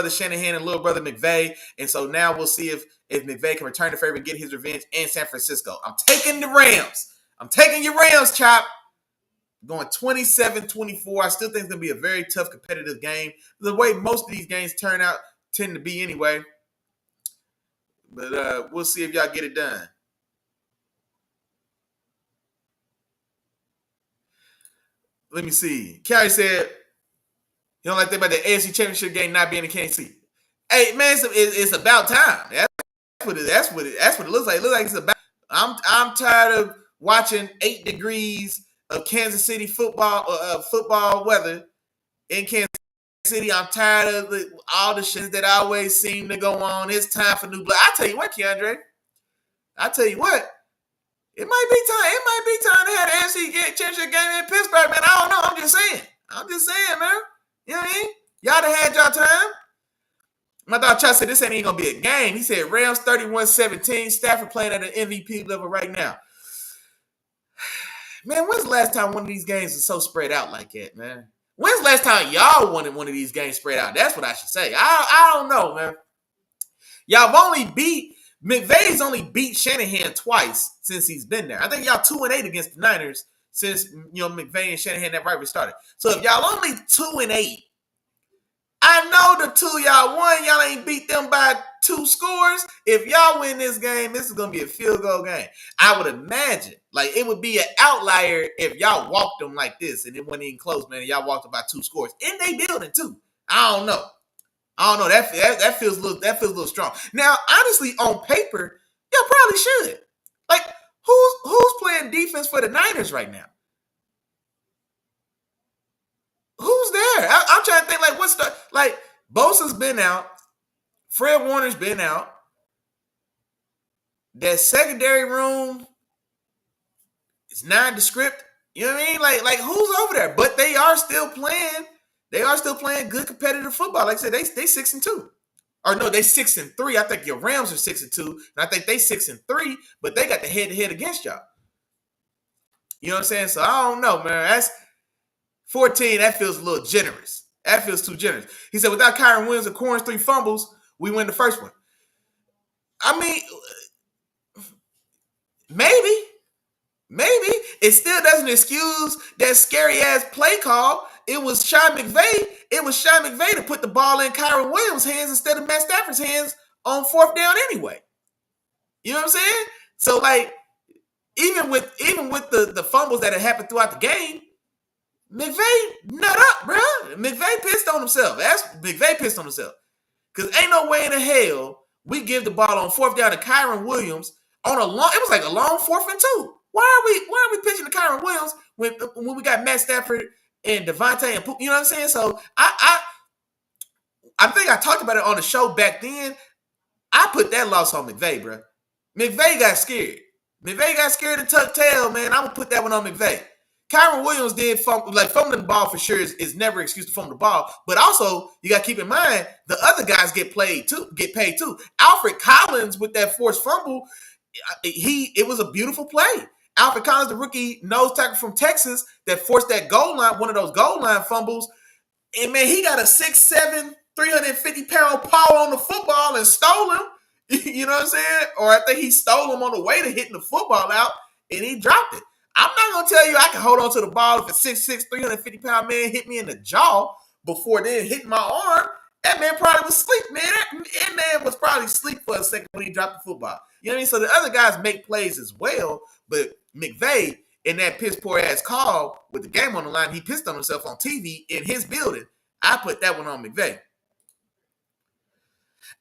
Shanahan and little brother McVay. And so now we'll see if McVay can return the favor and get his revenge in San Francisco. I'm taking the Rams. I'm taking your Rams, Chop. Going 27-24. I still think it's going to be a very tough competitive game. The way most of these games tend to be anyway. But we'll see if y'all get it done. Let me see. Callie said, you don't like that about the AFC Championship game not being in Kansas City. Hey, man, it's about time. That's what it looks like. It looks like it's about. I'm tired of watching 8 degrees of Kansas City football weather in Kansas City. I'm tired of all the shit that always seem to go on. It's time for new blood. I tell you what, Keandre. It might be time to have the AFC Championship game in Pittsburgh, man. I don't know. I'm just saying, man. You know what I mean? Y'all done had y'all time. My dog Chuck said this ain't even going to be a game. He said Rams 31-17. Stafford playing at an MVP level right now. Man, when's the last time one of these games was so spread out like that, man? When's the last time y'all wanted one of these games spread out? That's what I should say. I don't know, man. McVay's only beat Shanahan twice since he's been there. I think y'all 2-8 against the Niners since McVay and Shanahan that rivalry started. So if y'all only 2-8, I know the 2 y'all won, y'all ain't beat them by 2 scores. If y'all win this game, this is gonna be a field goal game. I would imagine, like it would be an outlier if y'all walked them like this and it wasn't even close, man. Y'all walked them by 2 scores in they building too. I don't know. That feels a little strong. Now, honestly, on paper, y'all probably should. Like, who's playing defense for the Niners right now? Who's there? I'm trying to think. Like Bosa's been out. Fred Warner's been out. That secondary room is nondescript. You know what I mean? Like who's over there? But they are still playing. They are still playing good competitive football. Like I said, they 6-2. Or no, they 6-3. I think your Rams are 6-2, and I think they 6-3. But they got the head-to-head against y'all. You know what I'm saying? So I don't know, man. That's 14. That feels a little generous. That feels too generous. He said, without Kyron Williams and Corn's 3 fumbles, we win the first one. I mean, maybe. It still doesn't excuse that scary ass play call. It was Sean McVay. To put the ball in Kyron Williams' hands instead of Matt Stafford's hands on 4th down anyway. You know what I'm saying? So like, even with the fumbles that had happened throughout the game, McVay nut up, bro. McVay pissed on himself. Because ain't no way in the hell we give the ball on 4th down to Kyron Williams on a long. It was like a long 4th and 2. Why are we pitching to Kyron Williams when we got Matt Stafford and Devontae and you know what I'm saying? So I think I talked about it on the show back then. I put that loss on McVay, bro. McVay got scared. And tucked tail, man. I'm gonna put that one on McVay. Kyron Williams did fumbling the ball for sure is never an excuse to fumble the ball. But also, you got to keep in mind the other guys get paid too. Alfred Collins with that forced fumble, it was a beautiful play. Alfred Collins, the rookie nose tackle from Texas, that forced that goal line, one of those goal line fumbles. And man, he got a 6'7", 350-pound paw on the football and stole him. You know what I'm saying? Or I think he stole him on the way to hitting the football out, and he dropped it. I'm not going to tell you I can hold on to the ball if a 6'6", 350-pound man hit me in the jaw before then hitting my arm. That man probably was asleep, man. That man was probably asleep for a second when he dropped the football. You know what I mean? So the other guys make plays as well, but McVay, in that piss-poor ass call with the game on the line, he pissed on himself on TV in his building. I put that one on McVay.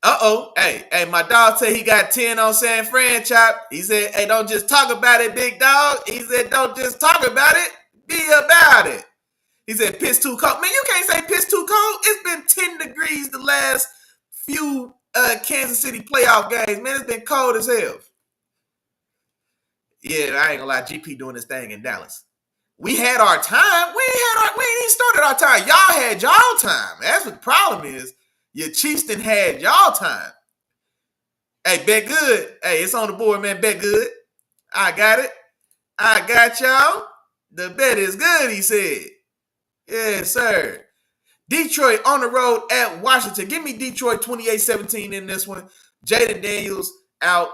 Hey, my dog said he got 10 on San Fran, Chop. He said, hey, don't just talk about it, big dog. He said, don't just talk about it, be about it. He said, piss too cold. Man, you can't say piss too cold. It's been 10 degrees the last few Kansas City playoff games. Man, it's been cold as hell. Yeah, I ain't gonna lie, GP doing this thing in Dallas. We had our time. We ain't even started our time. Y'all had y'all time. That's what the problem is. Your Chiefs done had y'all time. Hey, bet good. Hey, it's on the board, man. Bet good. I got it. I got y'all. The bet is good, he said. Yes, sir. Detroit on the road at Washington. Give me Detroit 28-17 in this one. Jaden Daniels out,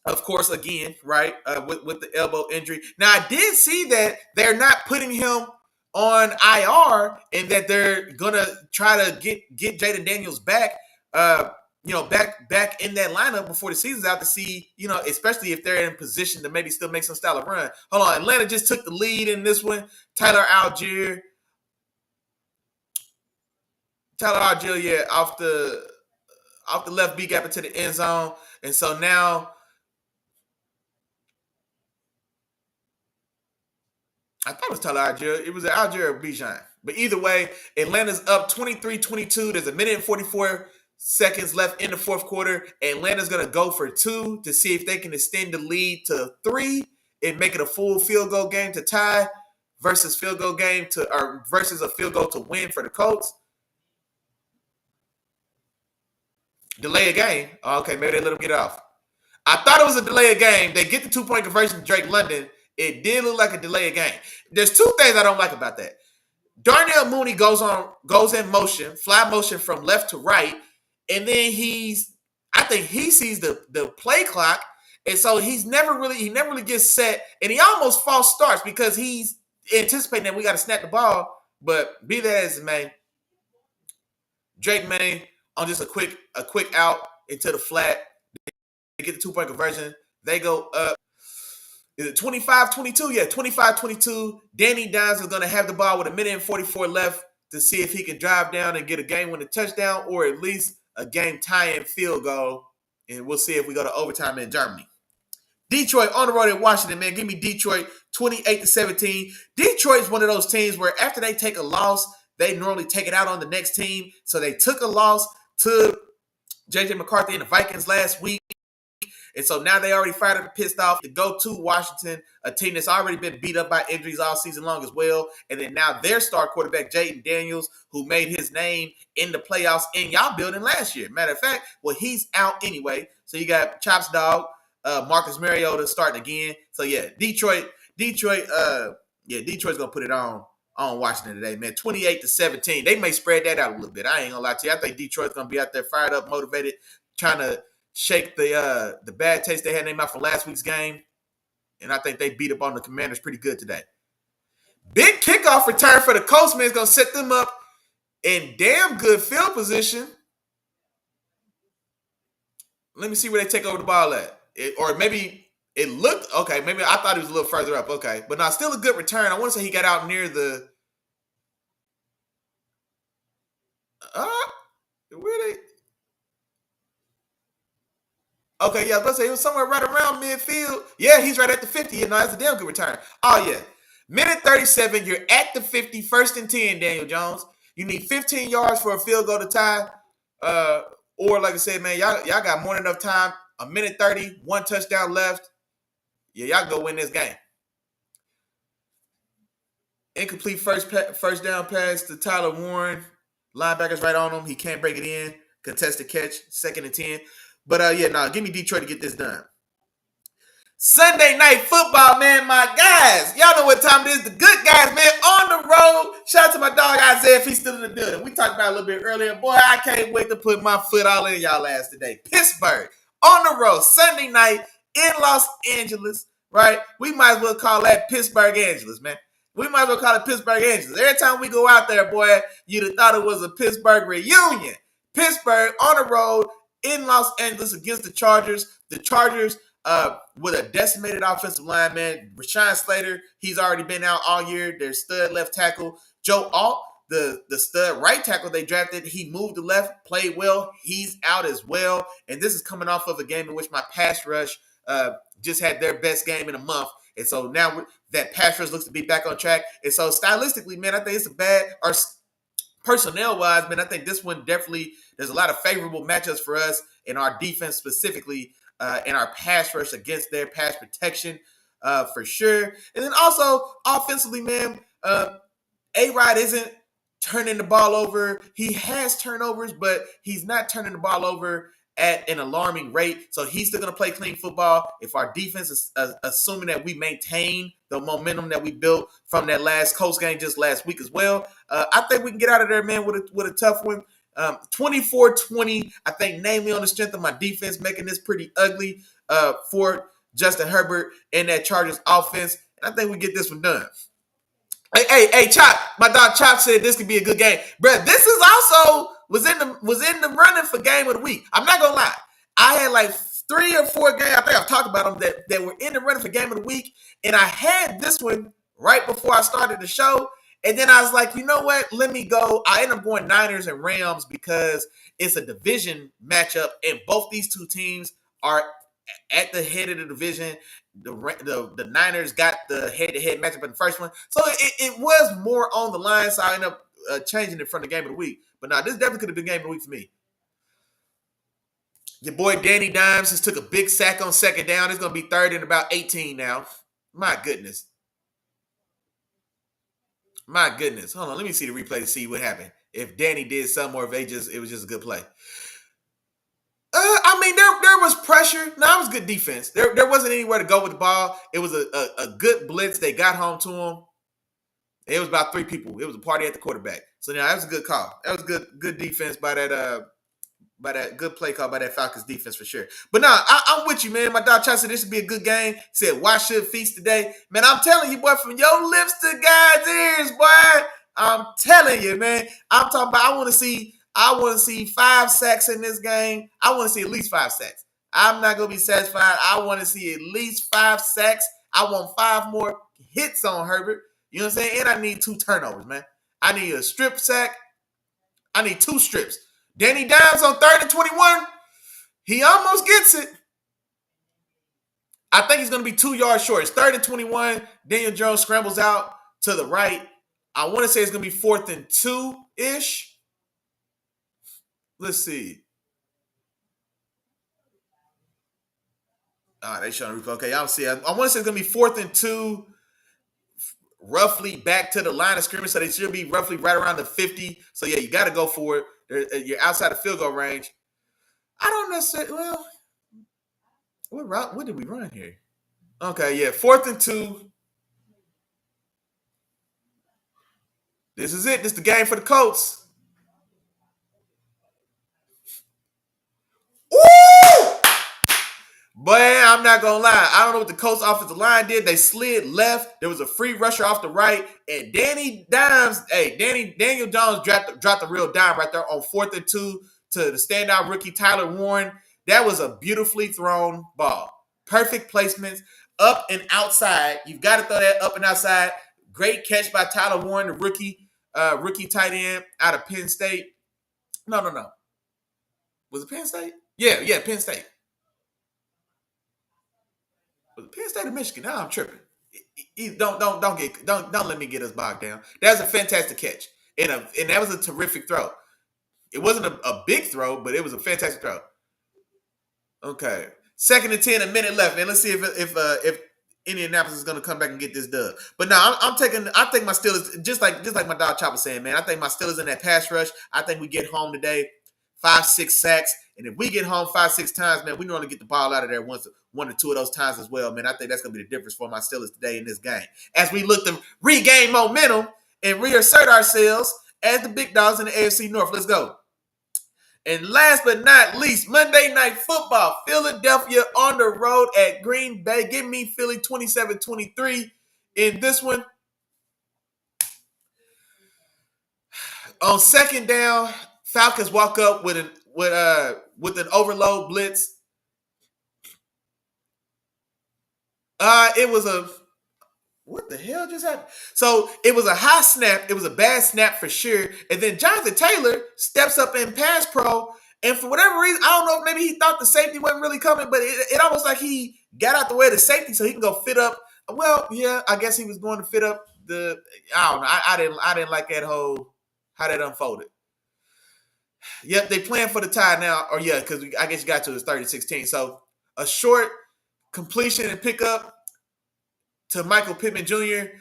of course, again, right, with the elbow injury. Now, I did see that they're not putting him on IR and that they're going to try to get Jaden Daniels back, back in that lineup before the season's out to see, especially if they're in position to maybe still make some style of run. Hold on. Atlanta just took the lead in this one. Tyler Algier, yeah, off the left B gap into the end zone. And so now I thought it was Tyler Algier. It was Algier or Bijan. But either way, Atlanta's up 23-22. There's 1 minute and 44 seconds left in the fourth quarter. Atlanta's going to go for 2 to see if they can extend the lead to 3 and make it a full field goal game to tie versus a field goal to win for the Colts. Delay a game. Oh, okay, maybe they let him get off. I thought it was a delay of game. They get the 2-point conversion to Drake London. It did look like a delay of game. There's 2 things I don't like about that. Darnell Mooney goes in motion, fly motion from left to right, and then I think he sees the play clock, and so he never really gets set, and he almost false starts because he's anticipating that we got to snap the ball. But be that as it may, Drake May on just a quick out into the flat. They get the 2-point conversion. They go up. Is it 25-22? Yeah, 25-22. Danny Dimes is going to have the ball with 1 minute and 44 left to see if he can drive down and get a game-winning touchdown or at least a game-tying field goal. And we'll see if we go to overtime in Germany. Detroit on the road at Washington, man. Give me Detroit 28-17. Detroit's one of those teams where after they take a loss, they normally take it out on the next team. So they took a loss to J.J. McCarthy and the Vikings last week. And so now they already fired up and pissed off to go to Washington, a team that's already been beat up by injuries all season long as well. And then now their star quarterback, Jaden Daniels, who made his name in the playoffs in y'all building last year. Matter of fact, well, he's out anyway. So you got Chops Dog, Marcus Mariota starting again. So yeah, Detroit's gonna put it on Washington today, man. 28-17. They may spread that out a little bit. I ain't gonna lie to you. I think Detroit's gonna be out there fired up, motivated, trying to shake the bad taste they had in their mouth from last week's game. And I think they beat up on the Commanders pretty good today. Big kickoff return for the Colts, man. Is gonna set them up in damn good field position. Let me see where they take over the ball at. Or maybe it looked okay. Maybe I thought it was a little further up. Okay, but no, still a good return. I want to say he got out near the. Where they? Okay, yeah, I was about to say it was somewhere right around midfield. Yeah, he's right at the 50. You know, that's a damn good return. Oh yeah, minute 37. You're at the 50, 1st and 10. Daniel Jones. You need 15 yards for a field goal to tie. Or like I said, man, y'all got more than enough time. A minute 30, 1 touchdown left. Yeah, y'all go win this game. Incomplete first down pass to Tyler Warren. Linebackers right on him. He can't break it in. Contested catch, 2nd and 10. But give me Detroit to get this done. Sunday night football, man, my guys. Y'all know what time it is. The good guys, man, on the road. Shout out to my dog Isaiah if he's still in the building. We talked about it a little bit earlier. Boy, I can't wait to put my foot all in y'all ass today. Pittsburgh, on the road, Sunday night in Los Angeles, right? We might as well call that Pittsburgh Angeles, man. We might as well call it Pittsburgh Angeles. Every time we go out there, boy, you'd have thought it was a Pittsburgh reunion. Pittsburgh on the road in Los Angeles against the Chargers. The Chargers with a decimated offensive line, man. Rashawn Slater, he's already been out all year. Their stud left tackle. Joe Alt, the stud right tackle they drafted, he moved to left, played well. He's out as well. And this is coming off of a game in which my pass rush just had their best game in a month. And so now that pass rush looks to be back on track. And so stylistically, man, I think it's a bad – or personnel-wise, man, I think this one definitely – there's a lot of favorable matchups for us in our defense specifically, in our pass rush against their pass protection for sure. And then also offensively, man, A-Rod isn't turning the ball over. He has turnovers, but he's not turning the ball over at an alarming rate. So he's still going to play clean football. If our defense is assuming that we maintain the momentum that we built from that last Colts game just last week as well, I think we can get out of there, man, with a tough one. 24-20, I think, namely on the strength of my defense, making this pretty ugly for Justin Herbert and that Chargers offense. And I think we get this one done. Hey, Chop, my dog Chop said this could be a good game. Bruh, this is also was in the running for game of the week. I'm not gonna lie. I had like 3 or 4 games, I think I've talked about them, that were in the running for game of the week. And I had this one right before I started the show. And then I was like, you know what? Let me go. I ended up going Niners and Rams because it's a division matchup, and both these two teams are at the head of the division. The Niners got the head-to-head matchup in the first one. So it was more on the line, so I ended up changing it from the game of the week. But now this definitely could have been game of the week for me. Your boy Danny Dimes just took a big sack on 2nd down. It's going to be 3rd and about 18 now. My goodness. Hold on, let me see the replay to see what happened. If Danny did something or if it was just a good play. I mean, there was pressure. No, it was good defense. There wasn't anywhere to go with the ball. It was a good blitz. They got home to him. It was about 3 people. It was a party at the quarterback. So now that was a good call. That was good defense by that good play call by that Falcons defense for sure. But nah, I'm with you, man. My dog Chad said this should be a good game. He said, why should feast today? Man, I'm telling you, boy, from your lips to God's ears, boy. I'm telling you, man. I'm talking about I want to see 5 sacks in this game. I want to see at least 5 sacks. I'm not going to be satisfied. I want to see at least 5 sacks. I want 5 more hits on Herbert. You know what I'm saying? And I need 2 turnovers, man. I need a strip sack. I need 2 strips. Danny Dimes on 3rd and 21. He almost gets it. I think he's going to be 2 yards short. It's 3rd and 21. Daniel Jones scrambles out to the right. I want to say it's going to be 4th and 2-ish. Let's see. They showing replay. Okay, y'all see. I want to say it's gonna be 4th and 2, roughly back to the line of scrimmage. So they should be roughly right around the 50. So yeah, you got to go for it. You're outside the field goal range. I don't necessarily. Well, what route? What did we run here? Okay, yeah, 4th and 2. This is it. This is the game for the Colts. Ooh! But I'm not gonna lie. I don't know what the Colts offensive line did. They slid left. There was a free rusher off the right, and Daniel Jones dropped a real dime right there on 4th and 2 to the standout rookie Tyler Warren. That was a beautifully thrown ball. Perfect placements, up and outside. You've got to throw that up and outside. Great catch by Tyler Warren, the rookie tight end out of Penn State. No. Was it Penn State? Yeah, Penn State. Was it Penn State or Michigan? Now I'm tripping. Don't let me get us bogged down. That was a fantastic catch, and that was a terrific throw. It wasn't a big throw, but it was a fantastic throw. Okay, 2nd and 10, a minute left, man. Let's see if Indianapolis is going to come back and get this dub. But no, I think my Steelers, just like my dog Chop was saying, man. I think my Steelers in that pass rush. I think we get home today, 5-6 sacks, and if we get home 5-6 times, man, we normally get the ball out of there one or two of those times as well, man. I think that's going to be the difference for my Steelers today in this game. As we look to regain momentum and reassert ourselves as the big dogs in the AFC North. Let's go. And last but not least, Monday Night Football. Philadelphia on the road at Green Bay. Give me Philly 27-23 in this one. On 2nd down, Falcons walk up with an overload blitz. It was a what the hell just happened? So it was a high snap. It was a bad snap for sure. And then Jonathan Taylor steps up in pass pro. And for whatever reason, I don't know, maybe he thought the safety wasn't really coming, but it almost like he got out the way of the safety so he can go fit up. Well, yeah, I guess he was going to fit up the. I don't know. I didn't like that whole how that unfolded. Yep, they playing for the tie now, or yeah, because I guess you got to the 30-16. So a short completion and pickup to Michael Pittman Jr.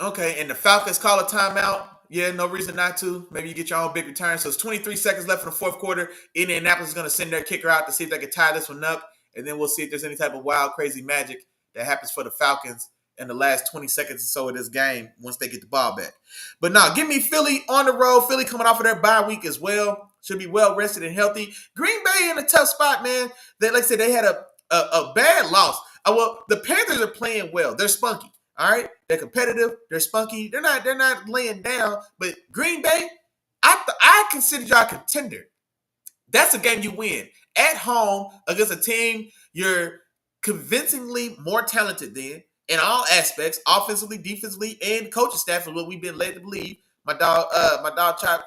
Okay, and the Falcons call a timeout. Yeah, no reason not to. Maybe you get your own big return. So it's 23 seconds left in the 4th quarter. Indianapolis is going to send their kicker out to see if they can tie this one up. And then we'll see if there's any type of wild, crazy magic that happens for the Falcons in the last 20 seconds or so of this game once they get the ball back. But now, give me Philly on the road. Philly coming off of their bye week as well. Should be well rested and healthy. Green Bay in a tough spot, man. Like I said, they had a bad loss. Well, the Panthers are playing well. They're spunky. All right, they're competitive. They're spunky. They're not laying down. But Green Bay, I consider y'all a contender. That's a game you win at home against a team you're convincingly more talented than in all aspects, offensively, defensively, and coaching staff is what we've been led to believe. My dog Chop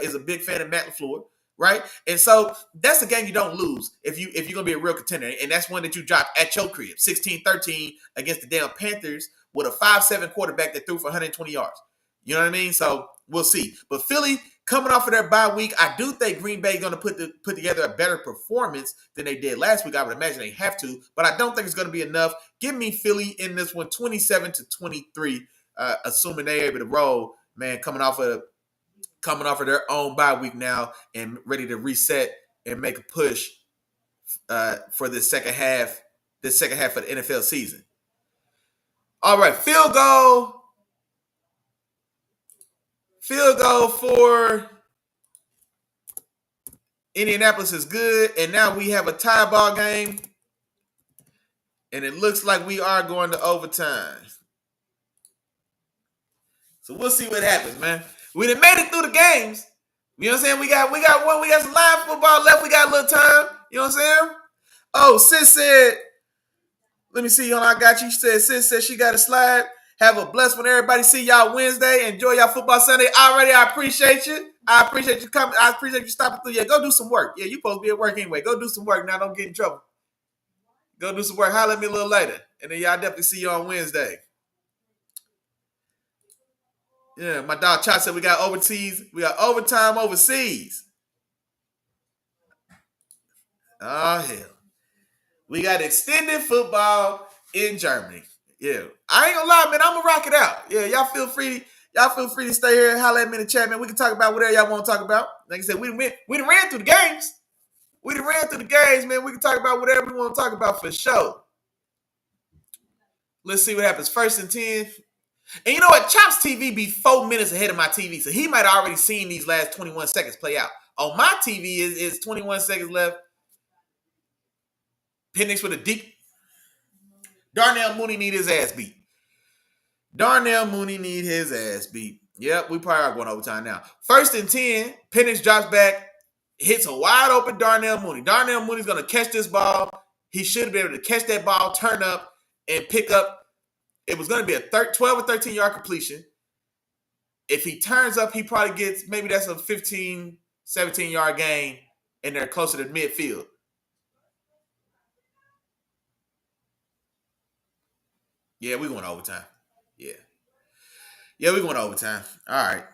is a big fan of Matt LaFleur, right? And so that's a game you don't lose if you're gonna be a real contender. And that's one that you drop at your crib, 16-13 against the damn Panthers with a 5'7" quarterback that threw for 120 yards. You know what I mean? So we'll see. But Philly coming off of their bye week, I do think Green Bay is going to put together a better performance than they did last week. I would imagine they have to, but I don't think it's going to be enough. Give me Philly in this one, 27-23, assuming they're able to roll, man, coming off of their own bye week now and ready to reset and make a push for this second half of the NFL season. All right, field goal for Indianapolis is good, and now we have a tie ball game, and it looks like we are going to overtime. So we'll see what happens, man. We done made it through the games. You know what I'm saying? We got some live football left. We got a little time. You know what I'm saying? Oh, Sis said, let me see, I got you. Sis said she got a slide. Have a blessed one, everybody. See y'all Wednesday. Enjoy y'all football Sunday. I appreciate you. I appreciate you coming. I appreciate you stopping through. Yeah, go do some work. Yeah, you supposed to be at work anyway. Go do some work. Now don't get in trouble. Go do some work. Holler at me a little later. And then y'all definitely see you on Wednesday. Yeah, my dog Chot said we got overtime overseas. Oh hell. We got extended football in Germany. Yeah. I ain't gonna lie, man. I'm gonna rock it out. Yeah, y'all feel free. Y'all feel free to stay here and holler at me in the chat, man. We can talk about whatever y'all want to talk about. Like I said, we done ran through the games. We done ran through the games, man. We can talk about whatever we want to talk about for sure. Let's see what happens. 1st and 10. And you know what? Chop's TV be 4 minutes ahead of my TV, so he might have already seen these last 21 seconds play out. On my TV is 21 seconds left. Penix with a deep. Darnell Mooney need his ass beat. Darnell Mooney need his ass beat. Yep, we probably are going overtime now. 1st and 10. Penix drops back, hits a wide open Darnell Mooney. Darnell Mooney's going to catch this ball. He should be able to catch that ball, turn up, and pick up. It was going to be a 12 or 13-yard completion. If he turns up, he probably gets, maybe that's a 15, 17-yard gain, and they're closer to midfield. Yeah, we're going to overtime. Yeah. Yeah, we're going to overtime. All right.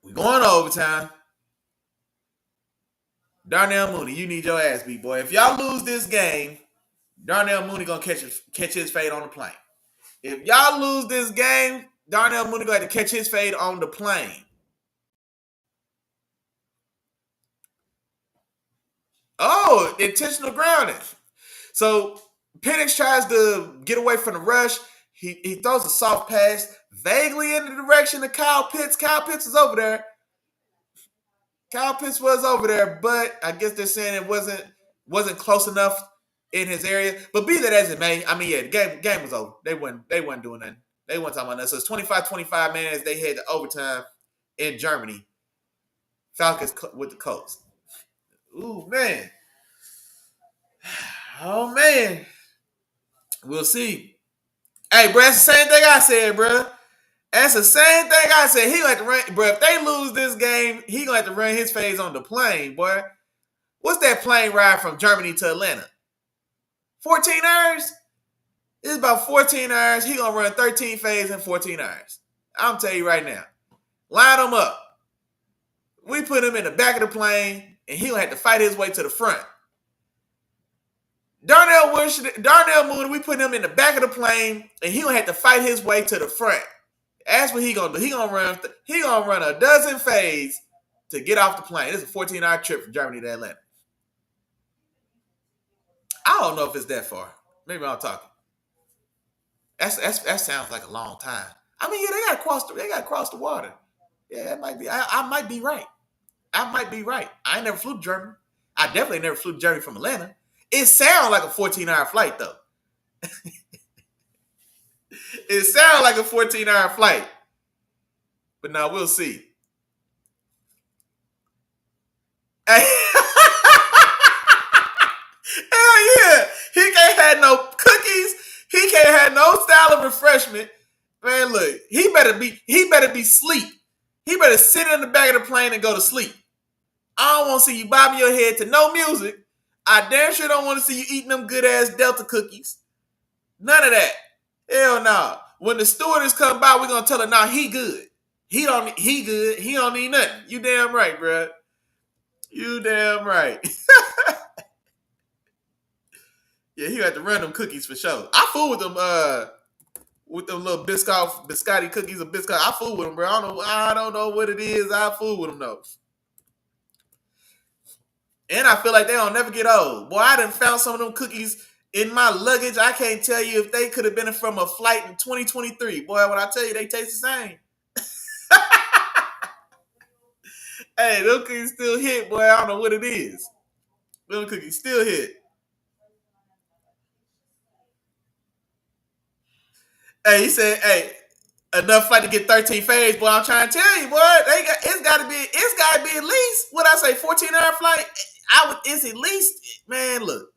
We're going to overtime. Darnell Mooney, you need your ass beat, boy. If y'all lose this game, Darnell Mooney going to catch his fade on the plane. If y'all lose this game, Darnell Mooney going to have to catch his fade on the plane. Oh, intentional grounding. So Penix tries to get away from the rush. He throws a soft pass vaguely in the direction of Kyle Pitts. Kyle Pitts is over there. Kyle Pitts was over there, but I guess they're saying it wasn't close enough in his area. But be that as it may, I mean, yeah, the game was over. They weren't doing nothing. They weren't talking about that. So it's 25-25, man, as they head to overtime in Germany. Falcons with the Colts. Ooh, man. Oh, man. We'll see. Hey, bro, that's the same thing I said, bro. That's the same thing I said. He going to run, bro. If they lose this game, he going to have to run his phase on the plane, boy. What's that plane ride from Germany to Atlanta? 14 hours? It's about 14 hours. He going to run 13 phase in 14 hours. I'm telling you right now. Line him up. We put him in the back of the plane, and he going to have to fight his way to the front. Darnell Mooney, we put him in the back of the plane, and he going to have to fight his way to the front. That's what he gonna do. He gonna run a dozen phase to get off the plane. It's a 14-hour trip from Germany to Atlanta. I don't know if it's that far. Maybe I'm talking. That sounds like a long time. I mean, yeah, they gotta cross the water. Yeah, that might be. I might be right. I ain't never flew to Germany. I definitely never flew to Germany from Atlanta. It sounds like a 14-hour flight though. It sounds like a 14-hour flight. But now we'll see. Hell yeah. He can't have no cookies. He can't have no style of refreshment. Man, look, he better be sleep. He better sit in the back of the plane and go to sleep. I don't want to see you bobbing your head to no music. I damn sure don't want to see you eating them good ass Delta cookies. None of that. Hell no. When the stewardess come by, we're gonna tell her, nah, he good. He good. He don't need nothing. You damn right, bro. You damn right. Yeah, he had to run them cookies for sure. I fool with them little biscotti cookies or biscuit. I fool with them, bro. I don't know what it is. I fool with them though. And I feel like they don't never get old. Boy, I done found some of them cookies in my luggage. I can't tell you if they could have been from a flight in 2023. Boy, when I tell you, they taste the same. Hey, them cookies still hit, boy. I don't know what it is. Them cookies still hit. Hey, he said, hey, enough flight to get 13 phase, boy. I'm trying to tell you, boy. It's gotta be at least, what I say, 14-hour flight. It's at least, man, look.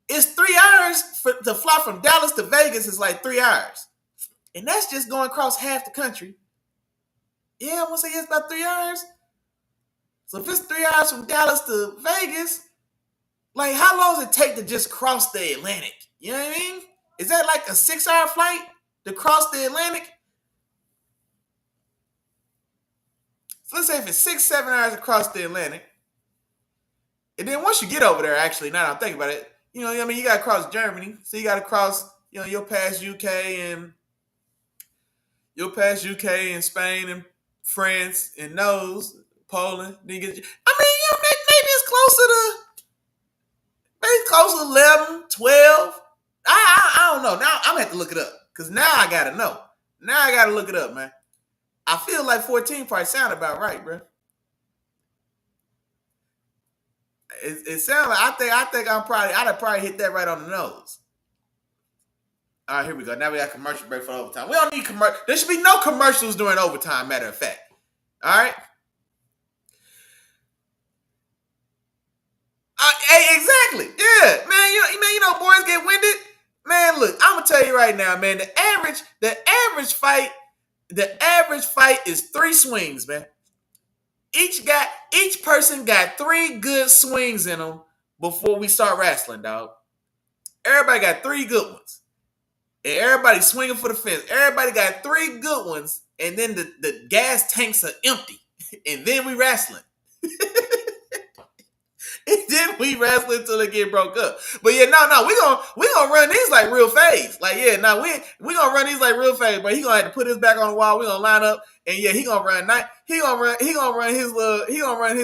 It's 3 hours to fly from Dallas to Vegas is like 3 hours. And that's just going across half the country. Yeah, I'm gonna say it's about 3 hours. So if it's 3 hours from Dallas to Vegas, like how long does it take to just cross the Atlantic? You know what I mean? Is that like a 6-hour flight to cross the Atlantic? So let's say if it's 6-7 hours across the Atlantic, And then once you get over there, actually, now that I'm thinking about it, I mean, you got to cross Germany, so you got to cross, you'll pass UK and Spain and France and nose Poland. Then you get, I mean, maybe it's closer to 11, 12. I don't know. Now I'm gonna have to look it up because now I gotta know. Now I gotta look it up, man. I feel like 14 probably sound about right, bro. It sounds like I think I'd probably hit that right on the nose. All right, here we go. Now we got commercial break for overtime. We don't need commercial. There should be no commercials during overtime. Matter of fact. All right. Hey, exactly. Yeah, man. Boys get winded. Man, look, I'm gonna tell you right now, man. The average fight is 3 swings, man. Each person got 3 good swings in them before we start wrestling, dog. Everybody got 3 good ones. And everybody swinging for the fence. Everybody got 3 good ones, and then the gas tanks are empty. And then we wrestling. And then we wrestling until they get broke up. But yeah, no, we gonna run these like real fast. Like, yeah, no, we gonna run these like real fast, but he gonna have to put his back on the wall. We gonna line up, and yeah, he gonna run his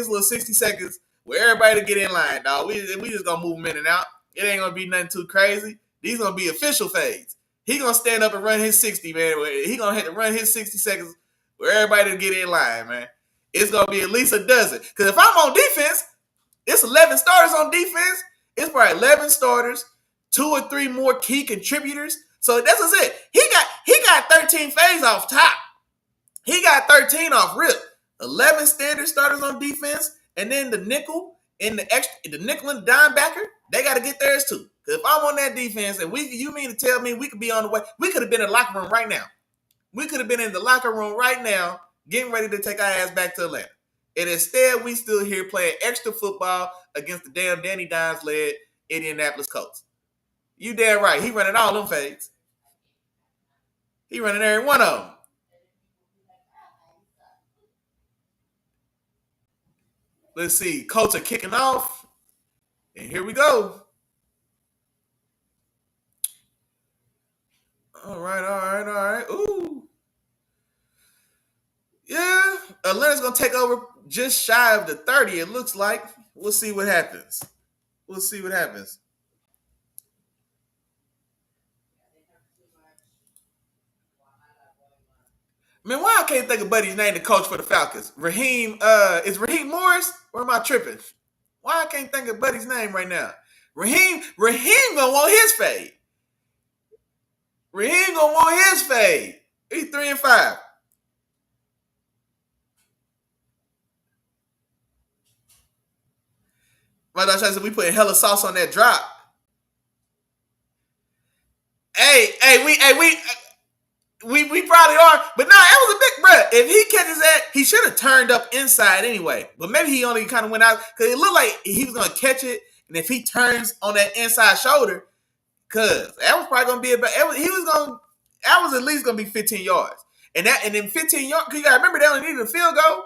little 60 seconds where everybody to get in line, dog. We just gonna move them in and out. It ain't gonna be nothing too crazy. These gonna be official fades. He gonna stand up and run his 60, man. He gonna have to run his 60 seconds where everybody to get in line, man. It's gonna be at least a dozen. Cause if I'm on defense, it's 11 starters on defense. It's probably 11 starters, 2 or 3 more key contributors. So that's just it. He got 13 fades off top. He got 13 off rip. 11 standard starters on defense, and then the nickel and the nickel and the dime backer, they got to get theirs too. Because if I'm on that defense, and you mean to tell me we could be on the way? We could have been in the locker room right now. We could have been in the locker room right now, getting ready to take our ass back to Atlanta. And instead, we still here playing extra football against the damn Danny Dimes-led Indianapolis Colts. You damn right. He running all them fades. He running every one of them. Let's see. Colts are kicking off. And here we go. All right. Ooh. Yeah. Atlanta's going to take over just shy of the 30, it looks like. We'll see what happens. Man, why I can't think of Buddy's name, the coach for the Falcons? Is Raheem Morris? Or am I tripping? Why I can't think of Buddy's name right now? Raheem gonna want his fade. He's 3-5. My gosh, I said we putting hella sauce on that drop. We probably are, but no, it was a big bruh. If he catches that, he should have turned up inside anyway. But maybe he only kind of went out because it looked like he was gonna catch it, and if he turns on that inside shoulder, cause that was probably gonna be that was at least gonna be 15 yards, and then 15 yards. Cause you gotta remember they only needed a field goal.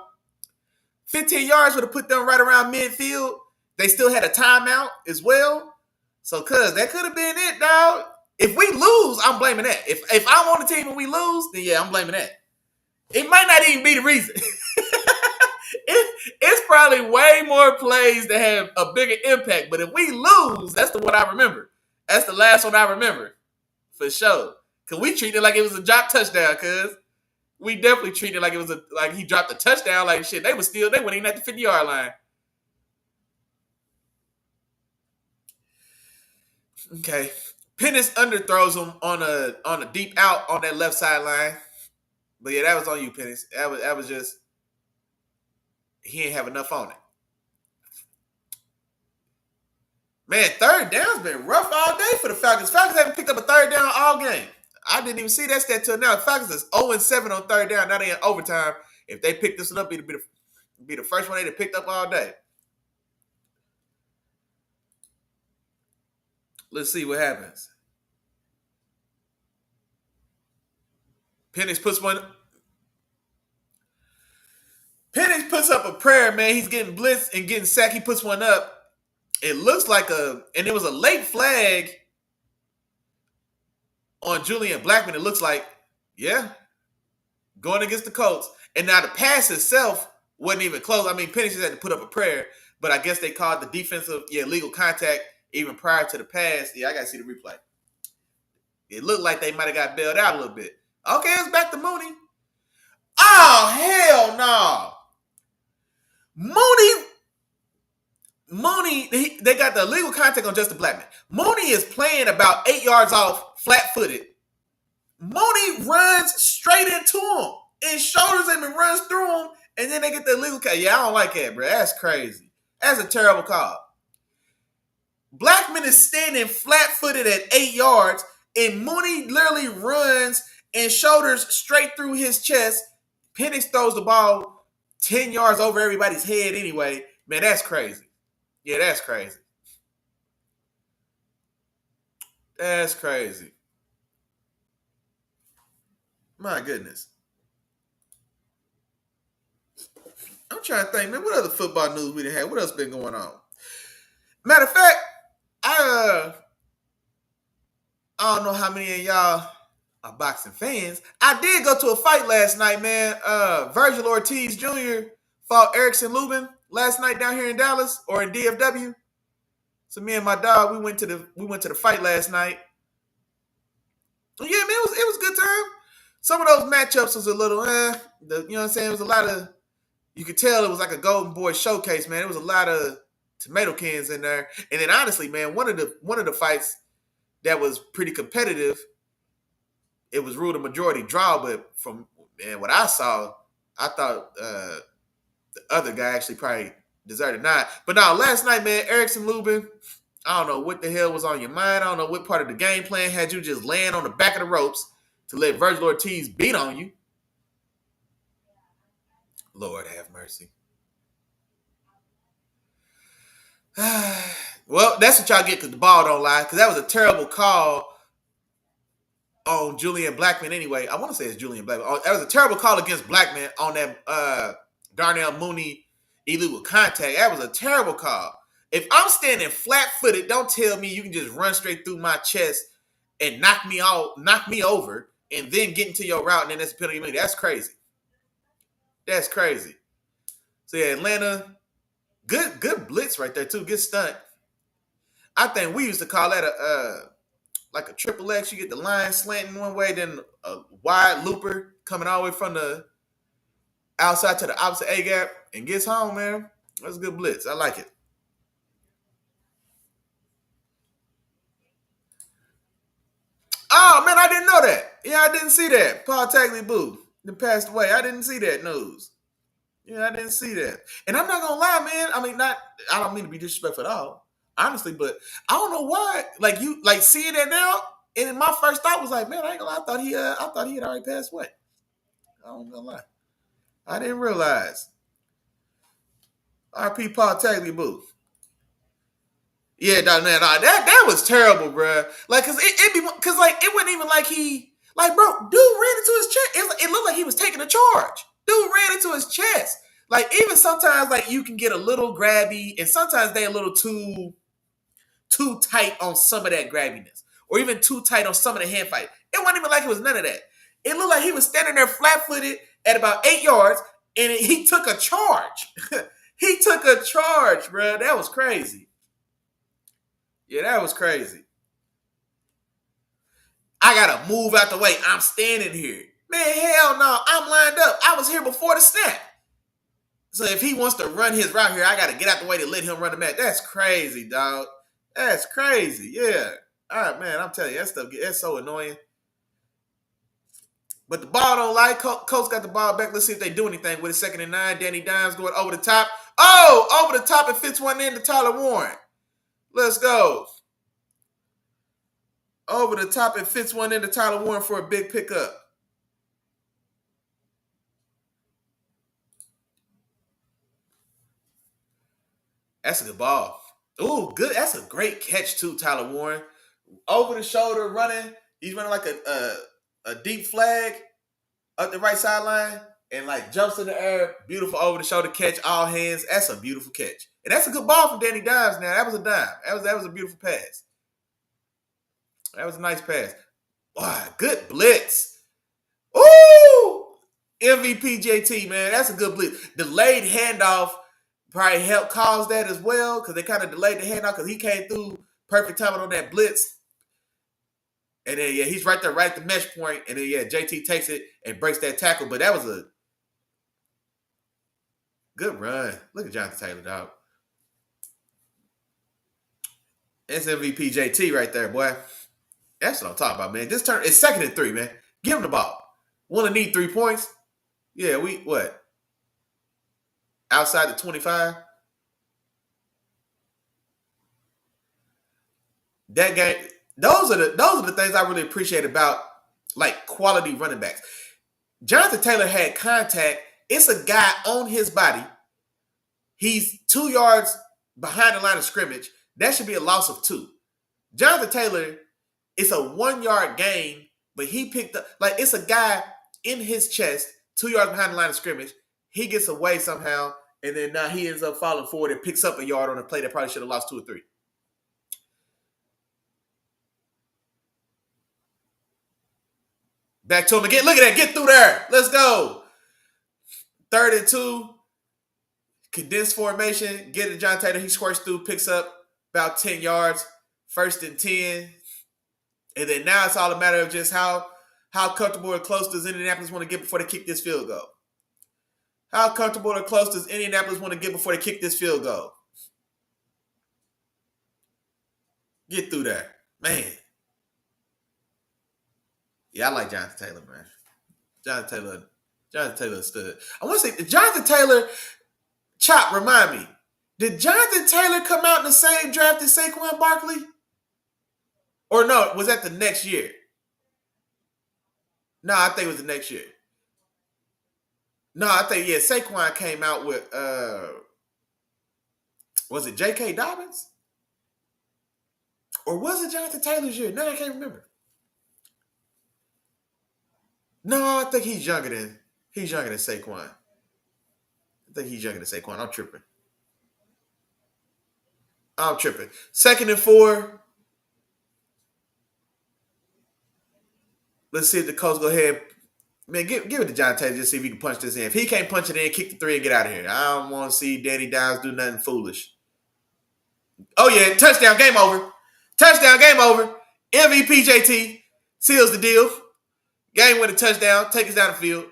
15 yards would have put them right around midfield. They still had a timeout as well. So, cuz that could have been it, dog. If we lose, I'm blaming that. If I'm on the team and we lose, then yeah, I'm blaming that. It might not even be the reason. It's probably way more plays that have a bigger impact. But if we lose, that's the one I remember. That's the last one I remember. For sure. Because we treated it like it was a drop touchdown, cuz. We definitely treated it like it was like he dropped a touchdown, like shit. They weren't even at the 50-yard line. Okay. Pennis underthrows him on a deep out on that left sideline. But yeah, that was on you, Pennis. That was just he ain't have enough on it. Man, third down's been rough all day for the Falcons. Falcons haven't picked up a third down all game. I didn't even see that stat till now. The Falcons is 0-7 on third down. Now they in overtime. If they pick this one up, it'd be the first one they'd have picked up all day. Let's see what happens. Penix puts up a prayer, man. He's getting blitzed and getting sacked. He puts one up. It looks like and it was a late flag on Julian Blackman. It looks like, yeah, going against the Colts. And now the pass itself wasn't even close. I mean, Penix just had to put up a prayer, but I guess they called the defensive, legal contact even prior to the pass. Yeah, I got to see the replay. It looked like they might have got bailed out a little bit. Okay, it's back to Mooney. Oh, hell no. Mooney, they got the illegal contact on Justin Blackman. Mooney is playing about 8 yards off, flat-footed. Mooney runs straight into him and shoulders him and runs through him, and then they get the illegal contact. Yeah, I don't like that, bro. That's crazy. That's a terrible call. Blackman is standing flat-footed at 8 yards, and Mooney literally runs and shoulders straight through his chest. Penix throws the ball 10 yards over everybody's head anyway. Man, that's crazy. Yeah, that's crazy. That's crazy. My goodness. I'm trying to think, man, what other football news we done had? What else been going on? Matter of fact, I don't know how many of y'all are boxing fans. I did go to a fight last night, man. Virgil Ortiz Jr. fought Erickson Lubin last night down here in Dallas or in DFW. So me and my dog, we went to the fight last night. Yeah, man, it was a good time. Some of those matchups was a little, you know what I'm saying? It was a lot of, you could tell it was like a Golden Boy showcase, man. It was a lot of tomato cans in there. And then honestly, man, one of the fights that was pretty competitive, it was ruled a majority draw, but from what I saw, I thought the other guy actually probably deserved it not. But now last night, man, Erickson Lubin, I don't know what the hell was on your mind. I don't know what part of the game plan had you just laying on the back of the ropes to let Virgil Ortiz beat on you. Lord have mercy. Well, that's what y'all get because the ball don't lie. Because that was a terrible call on Julian Blackman anyway. I want to say it's Julian Blackman. That was a terrible call against Blackman on that Darnell Mooney illegal contact. That was a terrible call. If I'm standing flat-footed, don't tell me you can just run straight through my chest and knock me over, and then get into your route, and then that's a penalty. That's crazy. That's crazy. So yeah, Atlanta, good blitz right there too. Good stunt. I think we used to call that like a triple X. You get the line slanting one way, then a wide looper coming all the way from the outside to the opposite A gap and gets home, man. That's a good blitz. I like it. Oh, man, I didn't know that. Yeah, I didn't see that. Paul Tagliabue passed away. I didn't see that news. Yeah, I didn't see that. And I'm not gonna lie, man. I mean, I don't mean to be disrespectful at all, honestly, but I don't know why. Like you, like seeing that now, and my first thought was like, man, I ain't gonna lie. I thought he had already passed away. I don't gonna lie. I didn't realize. R.P. Paul Tagliabue. Yeah, man, that was terrible, bro. Like, cause it wasn't even like he, like, bro, dude ran into his chest. It looked like he was taking a charge. Dude ran into his chest. Like, even sometimes, like, you can get a little grabby, and sometimes they a little too tight on some of that grabbiness, or even too tight on some of the hand fight. It wasn't even like it was none of that. It looked like he was standing there flat-footed at about 8 yards, and he took a charge. He took a charge, bro. That was crazy. Yeah, that was crazy. I gotta move out the way. I'm standing here. Man, hell no. I'm lined up. I was here before the snap. So if he wants to run his route here, I gotta get out the way to let him run the match. That's crazy, dog. That's crazy. Yeah. All right, man. I'm telling you, that stuff that's so annoying. But the ball don't lie. Colts got the ball back. Let's see if they do anything with it. 2nd and 9. Danny Dimes going over the top. Oh, over the top. It fits one in to Tyler Warren. Let's go. Over the top, it fits one into Tyler Warren for a big pickup. That's a good ball. Ooh, good. That's a great catch too, Tyler Warren. Over the shoulder, running. He's running like a deep flag up the right sideline. and like jumps in the air, beautiful over the shoulder catch, all hands. That's a beautiful catch, and that's a good ball from Danny Dimes. Now that was a dime. That was a beautiful pass. That was a nice pass. Wow, good blitz. Ooh, MVP JT, man, that's a good blitz. Delayed handoff probably helped cause that as well because they kind of delayed the handoff because he came through perfect timing on that blitz. And then, yeah, he's right there, right at the mesh point. And then, yeah, JT takes it and breaks that tackle. But that was a good run. Look at Jonathan Taylor, dog. That's MVP JT right there, boy. That's what I'm talking about, man. This turn, it's 2nd and 3, man. Give him the ball. Want to need 3 points? Yeah, what? Outside the 25? That game, those are the things I really appreciate about like quality running backs. Jonathan Taylor had contact. It's a guy on his body. He's 2 yards behind the line of scrimmage. That should be a loss of 2. Jonathan Taylor, it's a 1 yard gain, but he picked up, like it's a guy in his chest, 2 yards behind the line of scrimmage. He gets away somehow, and then now he ends up falling forward and picks up a yard on a play that probably should have lost 2 or 3. Back to him again. Look at that. Get through there. Let's go. 3rd and 2. Condensed formation. Get to John Taylor. He squirts through, picks up about 10 yards. 1st and 10. And then now it's all a matter of just how comfortable or close does Indianapolis want to get before they kick this field goal. How comfortable or close does Indianapolis want to get before they kick this field goal? Get through there. Man. Yeah, I like Jonathan Taylor, man. Jonathan Taylor stood. I want to say, Jonathan Taylor, Chop, remind me, did Jonathan Taylor come out in the same draft as Saquon Barkley? Or no, was that the next year? No, I think it was the next year. No, I think, yeah, Saquon came out with, was it J.K. Dobbins? Or was it Jonathan Taylor's year? No, I can't remember. No, I think he's younger than Saquon. I think he's younger than Saquon. I'm tripping. 2nd and 4. Let's see if the coach go ahead. Man, give it to John Taylor just see if he can punch this in. If he can't punch it in, kick the 3 and get out of here. I don't want to see Danny Dimes do nothing foolish. Oh, yeah. Touchdown. Game over. Touchdown. Game over. MVP JT seals the deal. Game with a touchdown. Take us down the field.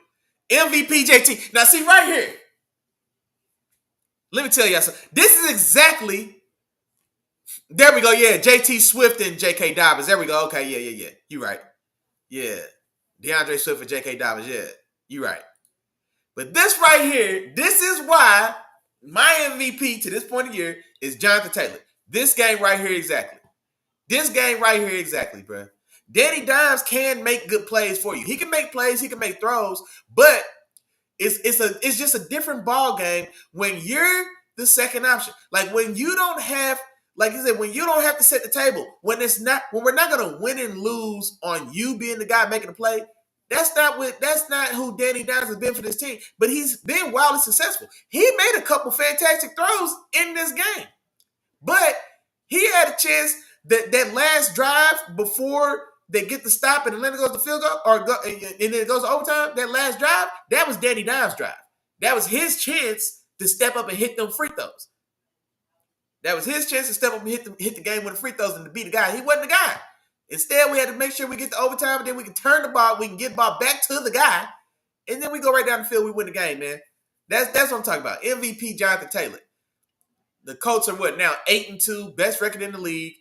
MVP JT. Now, see right here. Let me tell y'all something. This is exactly. There we go. Yeah. JT Swift and J.K. Dobbins. There we go. Okay. Yeah. You right. Yeah. DeAndre Swift and J.K. Dobbins. Yeah. You right. But this right here, this is why my MVP to this point of the year is Jonathan Taylor. This game right here exactly. Bro. Danny Dimes can make good plays for you. He can make plays, he can make throws, but it's just a different ball game when you're the second option. Like when you don't have, like you said, when you don't have to set the table, when we're not gonna win and lose on you being the guy making the play. That's not who Danny Dimes has been for this team. But he's been wildly successful. He made a couple fantastic throws in this game, but he had a chance that last drive before they get the stop and Atlanta goes to field goal and then it goes to overtime. That last drive, that was Danny Dimes' drive. That was his chance to step up and hit them free throws. That was his chance to step up and hit the game with the free throws and to be the guy. He wasn't the guy. Instead, we had to make sure we get to overtime and then we can turn the ball. We can get the ball back to the guy, and then we go right down the field. We win the game, man. That's what I'm talking about. MVP Jonathan Taylor. The Colts are what now? 8-2, best record in the league.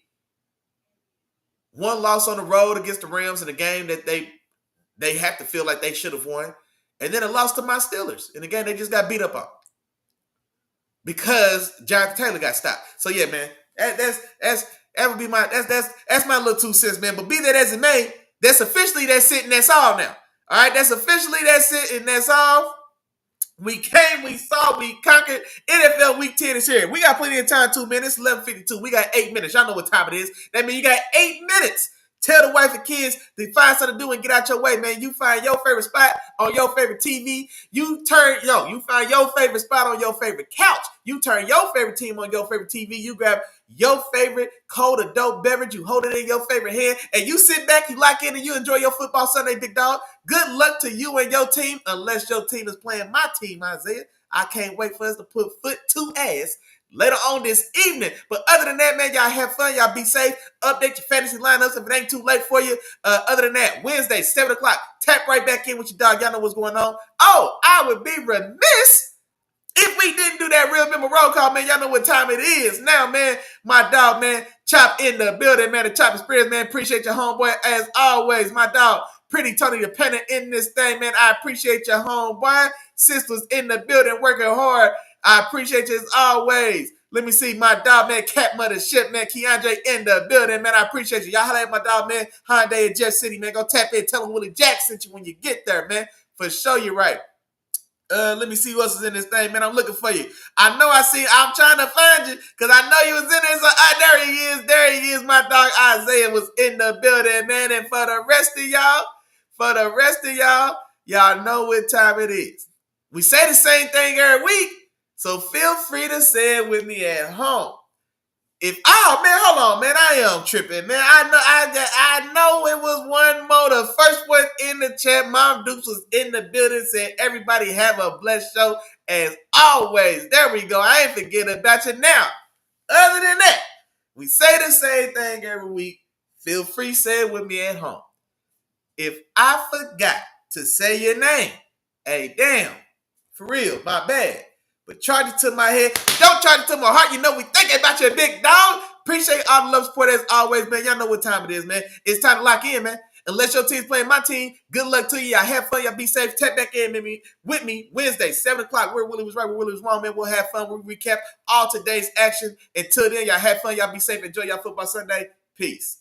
One loss on the road against the Rams in a game that they have to feel like they should have won. And then a loss to my Steelers in a game they just got beat up on. Because Jonathan Taylor got stopped. So yeah, man. That would be that's my little 2 cents, man. But be that as it may, that's officially that's it and that's all now. All right, that's officially that's it and that's all. We came, we saw, we conquered. NFL Week 10 is here. We got plenty of time, 2 minutes, 11:52. We got 8 minutes. Y'all know what time it is. That means you got 8 minutes Tell the wife and kids to find something to do and get out your way, man. You find your favorite spot on your favorite TV. You find your favorite spot on your favorite couch. You turn your favorite team on your favorite TV. You grab your favorite cold adult beverage. You hold it in your favorite hand, and you sit back, you lock in, and you enjoy your football Sunday, big dog. Good luck to you and your team, unless your team is playing my team, Isaiah. I can't wait for us to put foot to ass later on this evening. But other than that, man, y'all have fun. Y'all be safe. Update your fantasy lineups if it ain't too late for you. Other than that, Wednesday, 7 o'clock, tap right back in with your dog. Y'all know what's going on. Oh, I would be remiss if we didn't do that real member roll call, man. Y'all know what time it is now, man. My dog, man, Chop in the building, man. The Chop Experience, man. Appreciate your homeboy as always. My dog, Pretty Tony the Pennant in this thing, man. I appreciate your homeboy. Sisters in the building working hard. I appreciate you as always. Let me see my dog, man, Cat Mother Ship, man, Keandre in the building, man. I appreciate you. Y'all holla at my dog, man, Hyundai in Jeff City, man. Go tap in, tell him Willie Jack sent you when you get there, man. For sure, you're right. Let me see who else is in this thing, man. I'm looking for you. I'm trying to find you because I know you was in there. So there he is. My dog Isaiah was in the building, man. And for the rest of y'all, y'all know what time it is. We say the same thing every week, so feel free to say it with me at home. Hold on, man, I am tripping, man. I know it was one more. The first one in the chat, Mom Dukes was in the building, saying everybody have a blessed show as always. There we go. I ain't forgetting about you now. Other than that, we say the same thing every week. Feel free to say it with me at home. If I forgot to say your name, hey, damn, for real, my bad. But charge it to my head. Don't charge it to my heart. You know we thinking about you, big dog. Appreciate all the love support as always, man. Y'all know what time it is, man. It's time to lock in, man. Unless your team's playing my team, good luck to you. Y'all have fun. Y'all be safe. Tap back in with me Wednesday, 7 o'clock. Where Willie was right, where Willie was wrong, man. We'll have fun. We'll recap all today's action. Until then, y'all have fun. Y'all be safe. Enjoy y'all football Sunday. Peace.